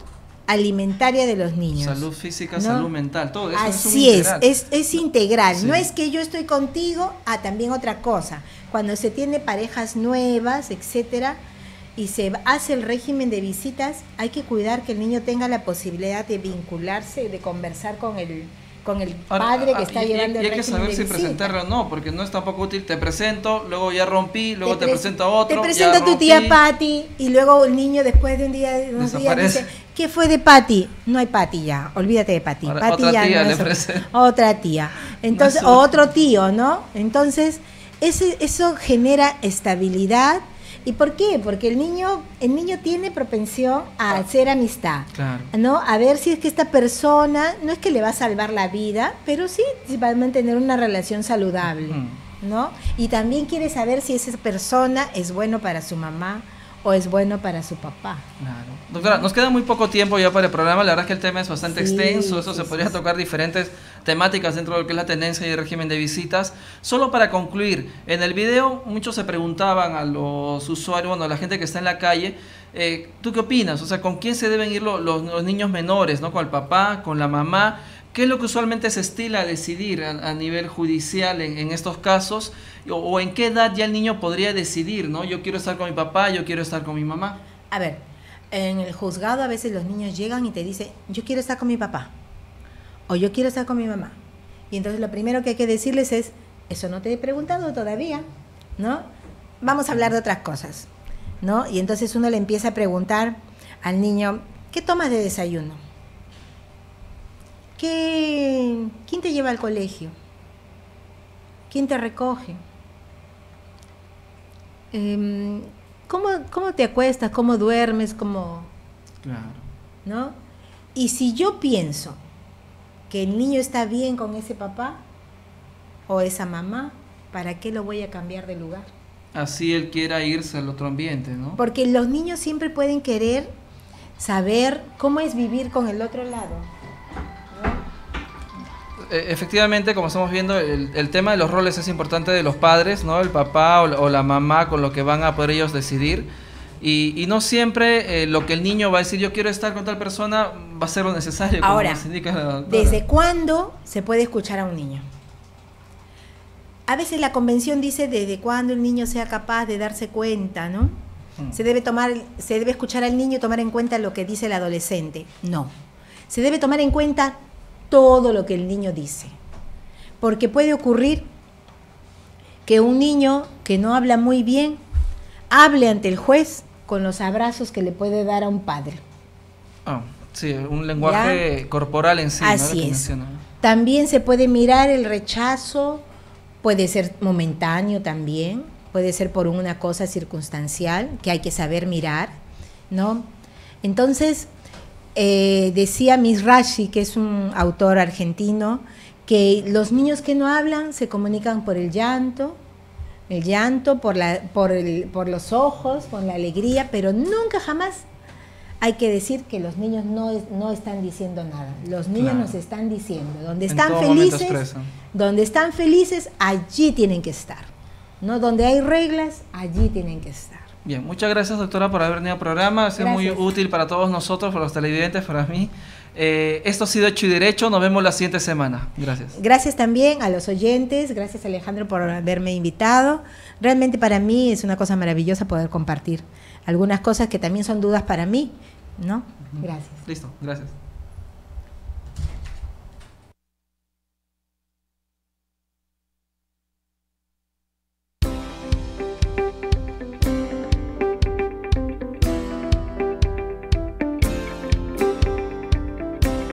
alimentaria de los niños. Salud física, ¿no? salud mental, todo eso. Así es integral. Sí. No es que yo estoy contigo, también otra cosa. Cuando se tiene parejas nuevas, etcétera, y se hace el régimen de visitas, hay que cuidar que el niño tenga la posibilidad de vincularse, de conversar con el padre que está llevando el régimen de visitas. Y hay que saber si presentarlo o no, porque no es tampoco útil, te presento, luego ya rompí, luego te presento a otro. Te presento a tu tía Patti, y luego el niño después de unos días dice, ¿qué fue de Patti? No hay Patti ya, olvídate de Patti. Patti otra ya tía no le es presento. Otra tía. Entonces, o otro tío, ¿no? Entonces, eso genera estabilidad. ¿Y por qué? Porque el niño tiene propensión a hacer amistad, claro, ¿no? A ver si es que esta persona, no es que le va a salvar la vida, pero sí va a mantener una relación saludable, ¿no? Y también quiere saber si esa persona es bueno para su mamá o es bueno para su papá. Claro. Doctora, nos queda muy poco tiempo ya para el programa, la verdad es que el tema es bastante extenso, se podría tocar diferentes temáticas dentro de lo que es la tenencia y el régimen de visitas. Solo para concluir, en el video muchos se preguntaban a los usuarios, bueno, a la gente que está en la calle, ¿tú qué opinas? O sea, ¿con quién se deben ir los niños menores, ¿no? ¿Con el papá, con la mamá? ¿Qué es lo que usualmente se estila a decidir a nivel judicial en estos casos? ¿O en qué edad ya el niño podría decidir, ¿no? Yo quiero estar con mi papá, yo quiero estar con mi mamá. A ver, en el juzgado a veces los niños llegan y te dicen, yo quiero estar con mi papá, o yo quiero estar con mi mamá. Y entonces lo primero que hay que decirles es, eso no te he preguntado todavía, ¿no? Vamos a hablar de otras cosas, ¿no? Y entonces uno le empieza a preguntar al niño, ¿qué tomas de desayuno? ¿Quién te lleva al colegio? ¿Quién te recoge? ¿Cómo te acuestas? ¿Cómo duermes? Claro. ¿No? Y si yo pienso que el niño está bien con ese papá o esa mamá, ¿para qué lo voy a cambiar de lugar? Así él quiera irse al otro ambiente, ¿no? Porque los niños siempre pueden querer saber cómo es vivir con el otro lado. Efectivamente, como estamos viendo, el tema de los roles es importante de los padres, ¿no? El papá o la mamá con lo que van a poder ellos decidir. Y no siempre lo que el niño va a decir, yo quiero estar con tal persona, va a ser lo necesario. Ahora, como indica la doctora. ¿Desde cuándo se puede escuchar a un niño? A veces la convención dice desde cuándo el niño sea capaz de darse cuenta, ¿no? Se debe escuchar al niño y tomar en cuenta lo que dice el adolescente. No. Se debe tomar en cuenta todo lo que el niño dice. Porque puede ocurrir que un niño que no habla muy bien hable ante el juez con los abrazos que le puede dar a un padre. Sí, un lenguaje corporal en sí. Así ¿no? es. También se puede mirar el rechazo, puede ser momentáneo también, puede ser por una cosa circunstancial que hay que saber mirar, ¿no? Entonces, decía Mizrahi, que es un autor argentino, que los niños que no hablan se comunican por el llanto, por los ojos, con la alegría, pero nunca jamás hay que decir que los niños no están diciendo nada. Los niños nos están diciendo, donde están felices, allí tienen que estar, ¿no? Donde hay reglas, allí tienen que estar. Bien, muchas gracias, doctora, por haber venido al programa. Ha sido muy útil para todos nosotros, para los televidentes, para mí. Esto ha sido Hecho y Derecho. Nos vemos la siguiente semana. Gracias. Gracias también a los oyentes. Gracias, Alejandro, por haberme invitado. Realmente para mí es una cosa maravillosa poder compartir algunas cosas que también son dudas para mí, ¿no? Gracias. Listo, gracias.